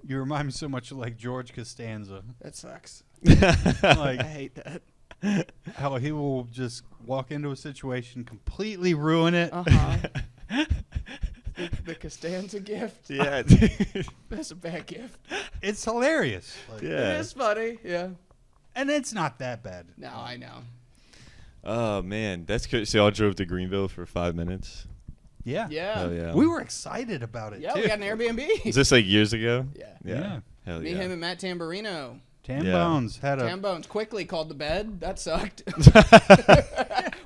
you remind me so much of like George Costanza.
That sucks.
Like
I hate that.
how he will just walk into a situation, completely ruin it.
Uh-huh. The Costanza gift?
Yeah, dude.
That's a bad gift.
It's hilarious. Like,
Yeah.
It is funny, yeah.
And it's not that bad.
No, I know.
Oh, man. That's good. So y'all drove to Greenville for 5 minutes?
Yeah.
Yeah.
Hell yeah.
We were excited about it,
Yeah,
too.
we got an Airbnb.
Is this like years ago?
Yeah.
Yeah.
Hell
Me,
yeah.
him, and Matt Tamburino.
Tam
Yeah.
Bones had a...
Tam Bones quickly called the bed. That sucked.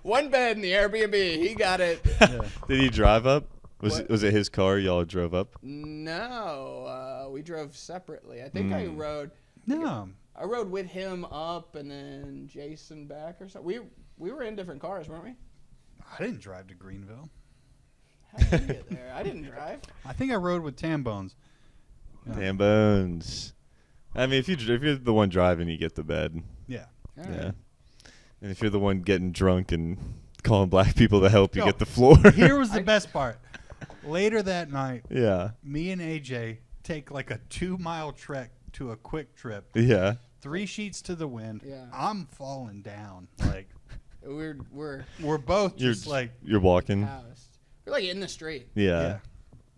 One bed in the Airbnb. He got it.
Yeah.
Did he drive up? Was
What?
it his car? Y'all drove up?
No, we drove separately. I think I rode.
No.
I rode with him up, and then Jason back or something. We were in different cars, weren't we?
I didn't drive to Greenville.
How did we get there? I didn't drive.
I think I rode with Tam Bones. Yeah.
Damn bones. I mean, if you're the one driving, you get the bed.
Yeah.
All
Yeah.
right.
And if you're the one getting drunk and calling black people to help, you
Yo,
get the floor.
Here was the best part. Later that night,
Yeah.
me and AJ take like a 2-mile trek to a quick trip.
Yeah.
3 sheets to the wind.
Yeah.
I'm falling down. Like
We're
both
You're
just like
you're walking.
housed. We're like in the street,
Yeah.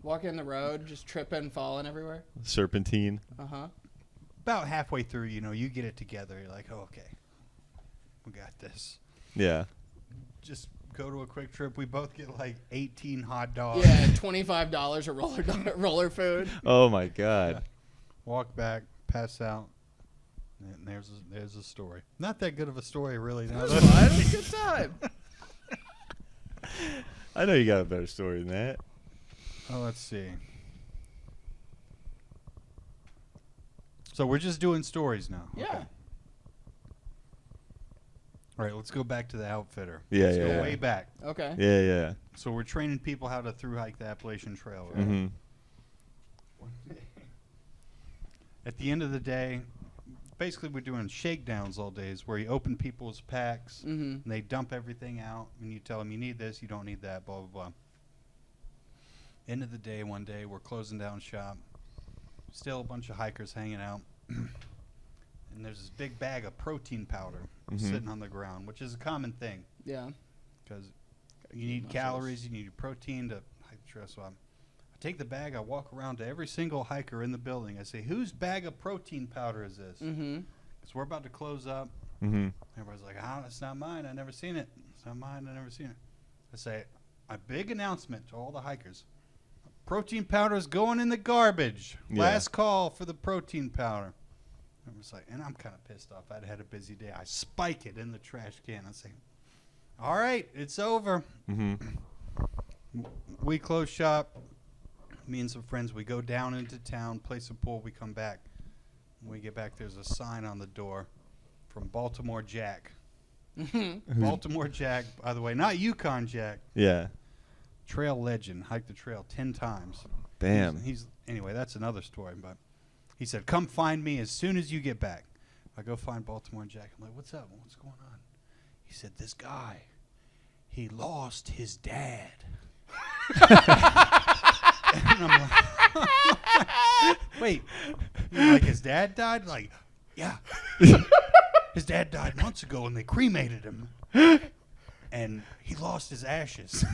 walking the road, just tripping, falling everywhere.
Serpentine.
Uh-huh.
About halfway through, you get it together. You're like, oh, okay, we got this.
Yeah.
Just go to a quick trip. We both get like 18 hot dogs.
Yeah, $25 of roller food.
Oh my God.
Walk back, pass out. And there's a story. Not that good of a story, really.
It
Now
was
that-
fun. It was a good time.
I know you got a better story than that.
Oh, let's see. So we're just doing stories now.
Yeah.
Okay. All right, let's go back to the outfitter.
Yeah,
Let's
yeah,
go
yeah.
way back.
Okay.
Yeah, yeah.
So we're training people how to through hike the Appalachian Trail. Right?
Mm-hmm.
At the end of the day, basically we're doing shakedowns all days where you open people's packs
Mm-hmm.
and they dump everything out and you tell them you need this, you don't need that, blah, blah, blah. End of the day, one day, we're closing down shop. Still a bunch of hikers hanging out. And there's this big bag of protein powder sitting on the ground, which is a common thing
Yeah.
because you need
Muscles.
calories, you need protein to hike the trail. So I take the bag, I walk around to every single hiker in the building. I say, whose bag of protein powder is this?
Mm-hmm.
Because we're about to close up.
Mm-hmm.
Everybody's like, oh, it's not mine. I never seen it. It's not mine. I never seen it. I say, a big announcement to all the hikers. protein powder's going in the garbage.
Yeah.
Last call for the protein powder. I was like, and I'm kind of pissed off. I'd had a busy day. I spike it in the trash can. I say, all right, it's over.
Mm-hmm.
We close shop. Me and some friends, we go down into town, play some pool. We come back. When we get back, there's a sign on the door from Baltimore Jack. Baltimore Jack, by the way, not Yukon Jack.
Yeah.
Trail legend, hiked the trail 10 times.
Damn.
He's anyway, that's another story, but he said, come find me as soon as you get back. I go find Baltimore Jack. I'm like, what's up? What's going on? He said, this guy, he lost his dad. And I'm like, wait, like his dad died? Like, yeah. His dad died months ago and they cremated him. And he lost his ashes.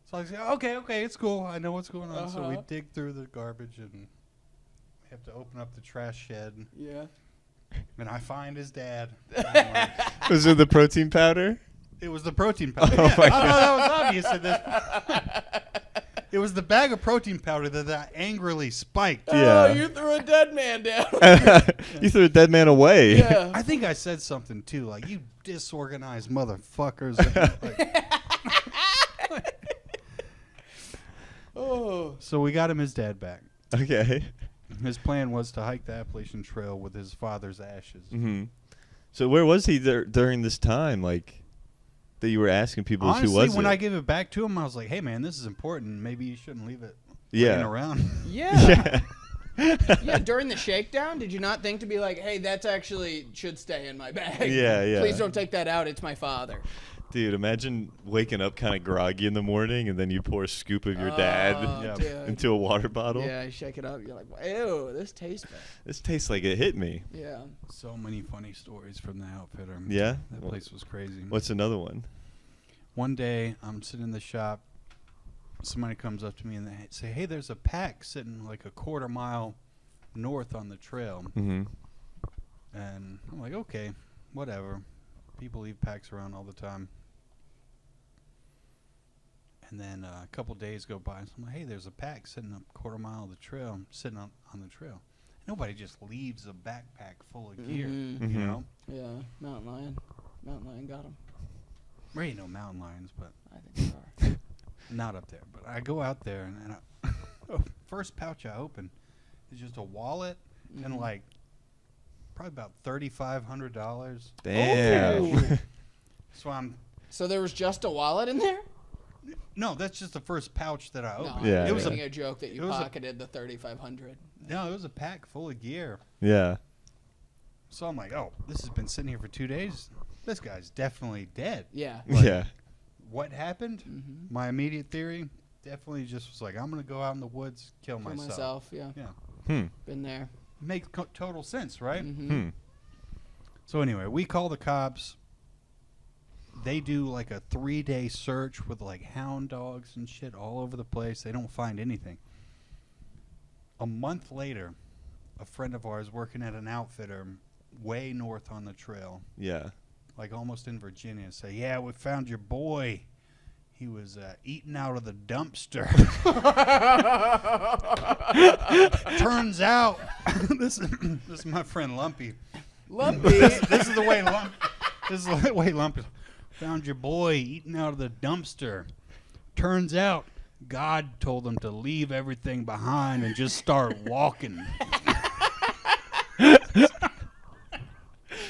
So I said, okay, it's cool. I know what's going on. So we dig through the garbage and we have to open up the trash shed.
Yeah.
And I find his dad.
Was it the protein powder?
It was the protein powder.
Oh, my
no, that was obvious in this. It was the bag of protein powder that I angrily spiked.
Yeah.
Oh, you threw a dead man down.
You threw a dead man away.
Yeah.
I think I said something too, like, you disorganized motherfuckers.
Oh.
So we got him his dad back.
Okay.
His plan was to hike the Appalachian Trail with his father's ashes.
Mm-hmm. So where was he during this time, like, that you were asking people
Honestly,
who was
when
it?
I gave it back to him, I was like, hey, man, this is important. Maybe you shouldn't leave it
Yeah.
laying around.
Yeah. Yeah, during the shakedown, did you not think to be like, hey, that's actually should stay in my bag?
Yeah.
Please don't take that out. It's my father.
Dude, imagine waking up kind of groggy in the morning and then you pour a scoop of your dad
Dude.
into a water bottle.
Yeah, you shake it up. You're like, ew, this tastes bad.
This tastes like it hit me.
Yeah.
So many funny stories from the outfitter.
Yeah?
That place was crazy.
What's another one?
One day, I'm sitting in the shop. Somebody comes up to me and they say, hey, there's a pack sitting like a quarter mile north on the trail.
Mm-hmm.
And I'm like, okay, whatever. People leave packs around all the time. And then a couple days go by. So I'm like, hey, there's a pack sitting a quarter mile of the trail, sitting on the trail. Nobody just leaves a backpack full of gear,
Mhm.
you know?
Yeah. Mountain lion. Mountain lion got him.
There ain't no mountain lions, but
I think they are.
not up there. But I go out there, and first pouch I open is just a wallet and like probably about $3,500.
Damn.
So
So there was just a wallet in there?
no, that's just the first pouch that I opened.
No,
Yeah,
I'm
it was
making a joke that you
it was a-
pocketed the 3,500.
No, it was a pack full of gear.
Yeah.
So I'm like, oh, this has been sitting here for 2 days. This guy's definitely dead.
Yeah.
Yeah.
What happened?
Mm-hmm.
My immediate theory definitely just was like, I'm going to go out in the woods, kill
For
myself.
myself, yeah.
Yeah.
Hmm.
Been there.
Makes total sense, right?
Mm-hmm.
Hmm.
So anyway, we call the cops. They do like a 3-day search with like hound dogs and shit all over the place. They don't find anything. A month later, a friend of ours working at an outfitter way north on the trail,
Yeah.
like almost in Virginia, say, yeah, we found your boy. He was eating out of the dumpster. Turns out, this is my friend Lumpy.
Lumpy.
This is the way Lumpy. Found your boy eating out of the dumpster. Turns out, God told him to leave everything behind and just start walking.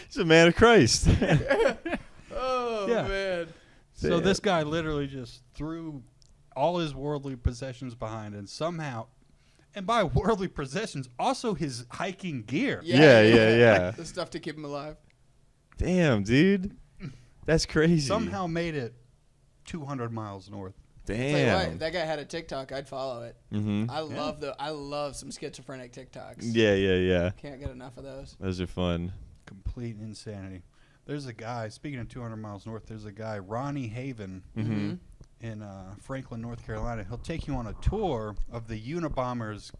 He's a man of Christ.
Oh,
Yeah.
man.
So this guy literally just threw all his worldly possessions behind, and somehow, and by worldly possessions, also his hiking gear.
Yeah.
The stuff to keep him alive.
Damn, dude. That's crazy.
Somehow made it 200 miles north.
Tell you
Damn.
what, that guy had a TikTok. I'd follow it.
Mm-hmm.
I love some schizophrenic TikToks.
Yeah.
Can't get enough of those.
Those are fun.
Complete insanity. There's a guy, speaking of 200 miles north, there's a guy, Ronnie Haven,
Mm-hmm.
in Franklin, North Carolina. He'll take you on a tour of the Unabomber's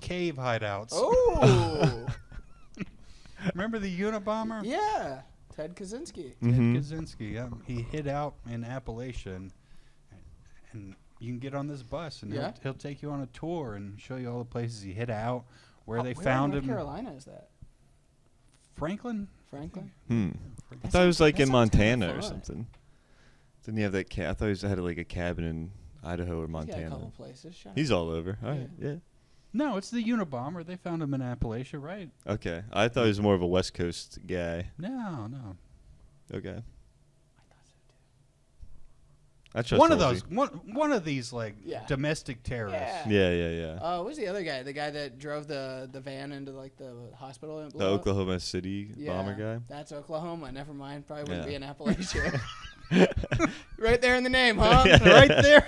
cave hideouts.
Oh.
Remember the Unabomber?
Yeah. Ted Kaczynski.
Ted
Mhm.
Kaczynski. Yeah. He hid out in Appalachian, and you can get on this bus, and
Yeah.
he'll take you on a tour and show you all the places he hid out, where they
Where
found
in North
him.
Carolina is that?
Franklin.
Franklin?
I thought it was like
that
in
sounds kinda
Montana or
fun.
something. Didn't he have that? I thought he had like a cabin in Idaho or
He's got a
Montana.
couple places. Shut
He's
up.
all over. All right. Yeah.
No, it's the Unabomber. They found him in Appalachia, right?
Okay. I thought he was more of a West Coast guy.
No.
Okay.
I
I trust
One of
Halsey.
those, one of these like
Yeah.
domestic terrorists.
Yeah.
Yeah.
What was the other guy? The guy that drove the van into like the hospital and blew
The
up?
Oklahoma City bomber guy.
That's Oklahoma. Never mind. Probably wouldn't
Yeah.
be in Appalachia. Right there in the name, huh?
Yeah.
Right there.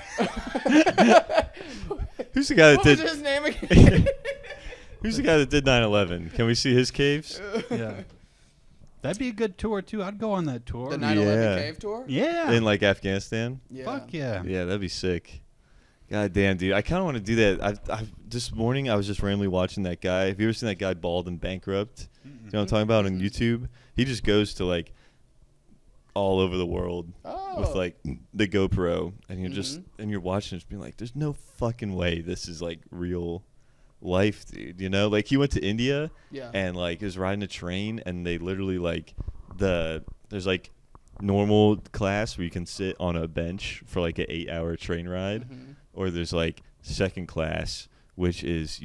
Who's the guy that
What was
did?
his name again?
Who's the guy that did 9/11? Can we see his caves?
Yeah. That'd be a good tour too. I'd go on that tour.
The 9/11
Yeah.
cave tour?
Yeah.
In like Afghanistan?
Yeah.
Fuck yeah.
Yeah, that'd be sick. God damn, dude. I kind of want to do that. I this morning I was just randomly watching that guy. Have you ever seen that guy Bald and Bankrupt? You know what I'm talking about on YouTube? He just goes to like all over the world
Oh.
with like the GoPro, and you're just
Mhm.
and you're watching it, just being like, "There's no fucking way this is like real life, dude." You know, like he went to India
Yeah.
and like was riding a train, and they literally like there's like normal class where you can sit on a bench for like an 8-hour train ride,
Mhm.
or there's like second class, which is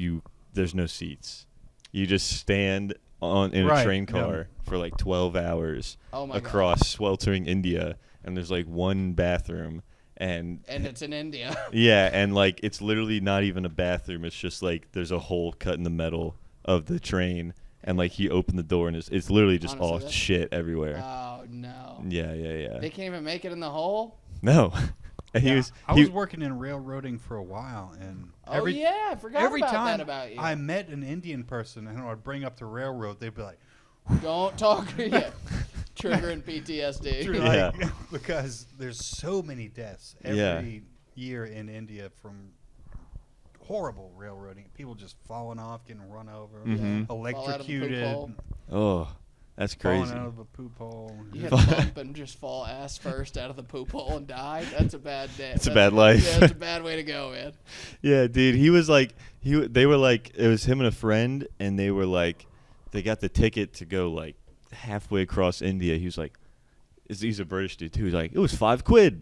there's no seats. You just stand in a
Right,
train
yeah.
car for like 12 hours
Oh my
across sweltering India, and there's like one bathroom, and
God. And it's in India.
yeah, and like it's literally not even a bathroom. It's just like there's a hole cut in the metal of the train, and like he opened the door, and it's literally just
Honestly,
all
that's-
shit everywhere.
Oh no.
Yeah.
They can't even make it in the hole?
No. And
Yeah,
he was.
I
he-
was working in railroading for a while, and
Oh yeah, I forgot
every
about
time
that about you.
I met an Indian person and I'd bring up the railroad, they'd be like,
Don't talk. Yeah. Triggering PTSD.
Yeah.
because there's so many deaths every
Yeah.
year in India from horrible railroading. People just falling off, getting run over,
Mhm.
Fall out of the poop
electrocuted,
hole.
Oh, that's
falling
crazy.
out of a poop hole.
You hit a bump and just fall ass first out of the poop hole and die. That's a bad day.
It's a bad life.
Yeah, it's a bad way to go, man.
Yeah, dude. He was like, they were like, it was him and a friend, and they were like, they got the ticket to go like halfway across India. He was like, he's a British dude too. He's like, it was £5.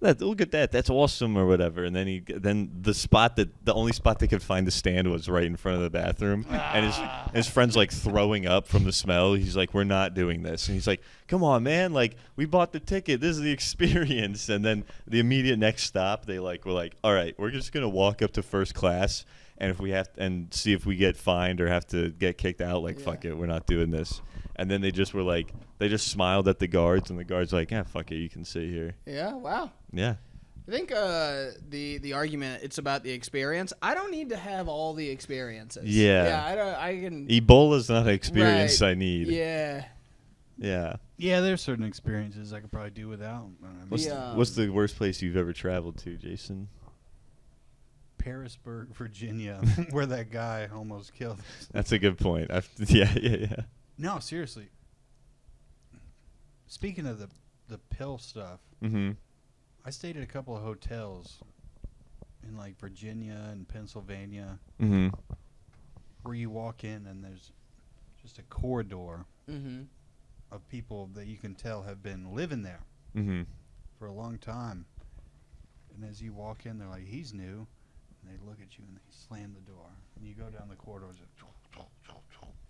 Look at that. That's awesome, or whatever. And then the only spot they could find to stand was right in front of the bathroom. And his friend's like throwing up from the smell. He's like, we're not doing this. And he's like, come on, man. Like, we bought the ticket. This is the experience. And then the immediate next stop, they like were like, all right, we're just gonna walk up to first class, and if we have and see if we get fined or have to get kicked out, like fuck it, we're not doing this. And then they just were like, they just smiled at the guards, and the guards were like, yeah, fuck it, you can sit here.
Yeah, wow.
Yeah.
I think the argument, it's about the experience. I don't need to have all the experiences.
Yeah.
Yeah, I can.
Ebola's not an experience
Right.
I need.
Yeah.
Yeah.
Yeah, there's certain experiences I could probably do without. But I mean,
What's the worst place you've ever traveled to, Jason?
Harrisburg, Virginia, where that guy almost killed us.
That's a good point. Yeah.
No, seriously. Speaking of the pill stuff,
Mm-hmm.
I stayed at a couple of hotels in like Virginia and Pennsylvania
Mm-hmm.
where you walk in and there's just a corridor
Mm-hmm.
of people that you can tell have been living there
Mm-hmm.
for a long time. And as you walk in, they're like, he's new. And they look at you and they slam the door. And you go down the corridor. It's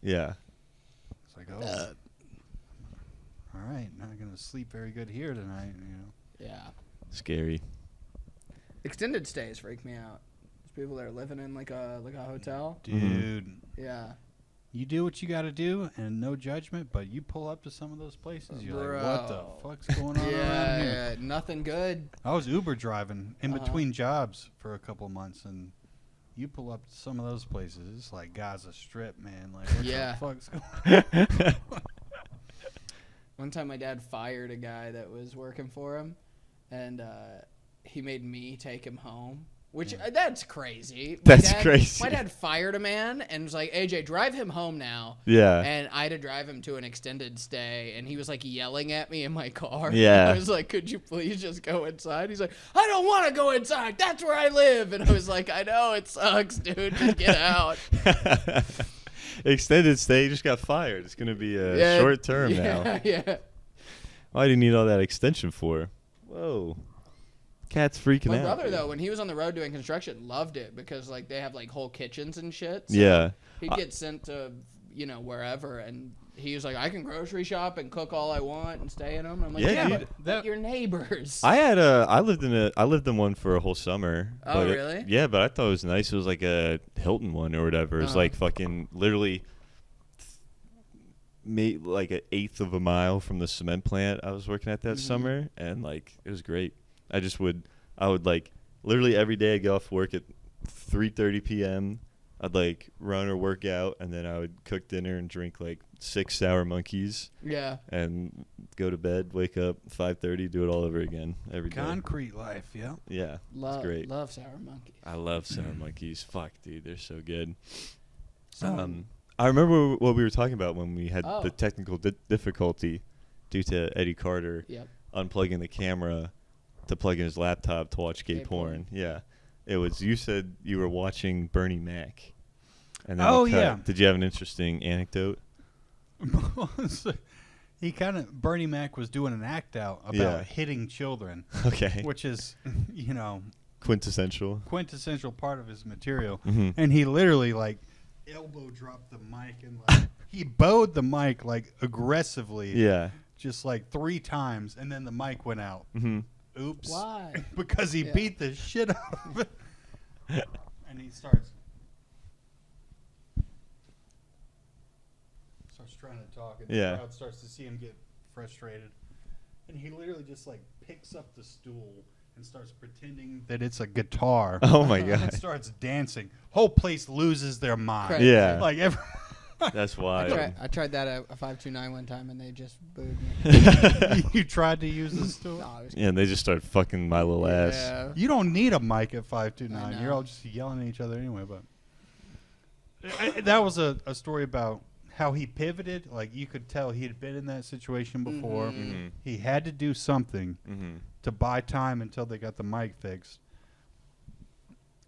Yeah.
like, oh, all right, not going to sleep very good here tonight, you know.
Yeah.
Scary.
Extended stays freak me out. There's people that are living in like a hotel.
Dude,
Yeah.
you do what you got to do and no judgment, but you pull up to some of those places, you're like, what the
Bro.
fuck's going on around
Yeah,
here?
yeah. Nothing good.
I was Uber driving in
Uh-huh.
between jobs for a couple months, and you pull up to some of those places, it's like Gaza Strip, man. Like, what
Yeah.
the fuck's going on?
One time my dad fired a guy that was working for him, and he made me take him home. Which that's crazy.
That's crazy.
My dad fired a man and was like, AJ, drive him home now.
Yeah.
And I had to drive him to an extended stay, and he was like yelling at me in my car.
Yeah.
I was like, could you please just go inside? He's like, I don't want to go inside. That's where I live. And I was like, I know it sucks, dude. Just get out.
Extended stay, just got fired. It's gonna be a short term now.
Yeah.
Why do you need all that extension for? Whoa. Cat's freaking
My
out.
brother, though, when he was on the road doing construction, loved it because, like, they have, like, whole kitchens and shit. So
Yeah.
he'd get sent to, wherever, and he was like, I can grocery shop and cook all I want and stay in them. I'm like,
Yeah,
yeah,
dude.
but your neighbors.
I lived in one for a whole summer.
Oh, really?
But I thought it was nice. It was like a Hilton one or whatever. It was like fucking literally made like an eighth of a mile from the cement plant I was working at that summer, and like it was great. I would like literally every day I'd get off work at 3:30 p.m. I'd like run or work out, and then I would cook dinner and drink like 6 sour monkeys.
Yeah.
And go to bed, wake up 5:30, do it all over again every day.
Concrete life, yeah.
Yeah, it's great.
Love sour monkeys.
I love sour monkeys. Fuck, dude, they're so good.
So,
I remember what we were talking about when we had
Oh.
the technical difficulty due to Eddie Carter
Yep.
unplugging the camera to plug in his laptop to watch gay porn. Yeah. It was, you said you were watching Bernie Mac. And then
Oh,
we cut.
yeah.
Did you have an interesting anecdote?
Bernie Mac was doing an act out about
Yeah.
hitting children,
Okay.
which is,
Quintessential.
quintessential part of his material.
Mhm.
And he literally, like, elbow dropped the mic and, like, he bowed the mic, like, aggressively.
Yeah.
Just, like, 3 times, and then the mic went out.
Mm-hmm.
Oops.
Why?
Because he
Yeah.
beat the shit out of it. And he starts trying to talk, and
Yeah.
the crowd starts to see him get frustrated. And he literally just, like, picks up the stool and starts pretending that it's a guitar.
Oh, my
And
God.
starts dancing. Whole place loses their mind.
Crazy.
Yeah.
Like,
That's
I
wild.
tried that at a 529 one time, and they just booed me.
you tried to use the stool?
No, I was
Yeah, and they just started fucking my little ass.
Yeah.
You don't need a mic at
I
529.
know.
You're all just yelling at each other anyway. But that was a story about how he pivoted. Like, you could tell he had been in that situation before.
Mhm.
He had to do something
Mm-hmm.
to buy time until they got the mic fixed.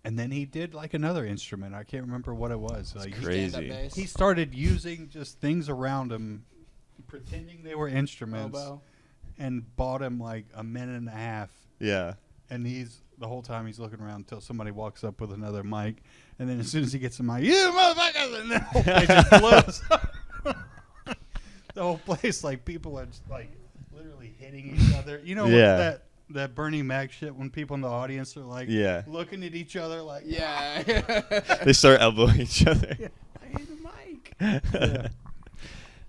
And then he did like another instrument. I can't remember what it was. Like,
crazy.
Stand-up bass.
he started using just things around him, pretending they were instruments,
Oboe.
and bought him like a minute and a half.
Yeah.
And the whole time he's looking around until somebody walks up with another mic. And then as soon as he gets the mic, you motherfuckers! And then the whole place just blows up. The whole place, like, people are just, like, literally hitting each other. You know
Yeah.
that Bernie Mac shit when people in the audience are, like,
Yeah.
looking at each other like,
Yeah.
They start elbowing each other.
I hate the mic.
Yeah.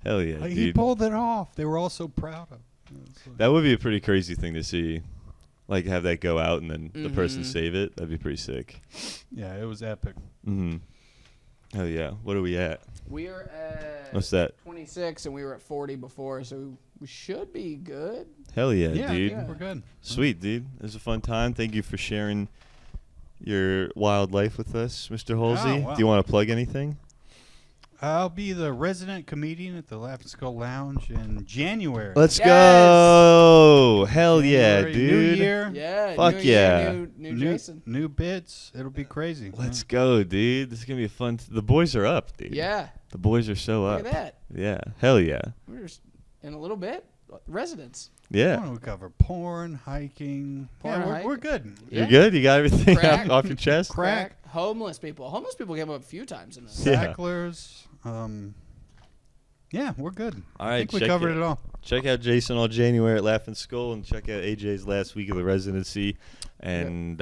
Hell yeah,
Like,
dude.
he pulled it off. They were all so proud of it.
That would be a pretty crazy thing to see. Like, have that go out and then the person save it. That'd be pretty sick.
Yeah, it was epic.
Mm-hmm. Hell yeah. What are we at?
We are at
What's that?
26, and we were at 40 before, so we should be good.
Hell yeah,
Yeah,
dude.
yeah.
We're good.
Sweet, dude. It was a fun time. Thank you for sharing your wild life with us, Mr. Hulsey.
wow.
Do you want to plug anything?
I'll be the resident comedian at the Laugh and Skull Lounge in January.
Let's
Yes!
go. Hell yeah,
January,
dude.
New Year.
Yeah.
Fuck
new year,
yeah.
New Jason.
New bits. It'll be crazy.
Let's go, dude. This is going to be a fun the boys are up, dude.
Yeah.
The boys are so
Look
up.
at that.
Yeah. Hell yeah.
We're just, in a little bit, residents.
Yeah.
What do we cover? Porn, hiking.
Porn,
Yeah,
hiking.
we're good.
Yeah.
You're good? You got everything
Crack.
off your chest?
Crack.
Homeless people. Homeless people came up a few times in this.
Yeah.
Sacklers. Yeah, we're good.
All
I
right,
think we
check
covered
it.
it all.
Check out Jason all January at Laugh and Skull, and check out AJ's last week of the residency. And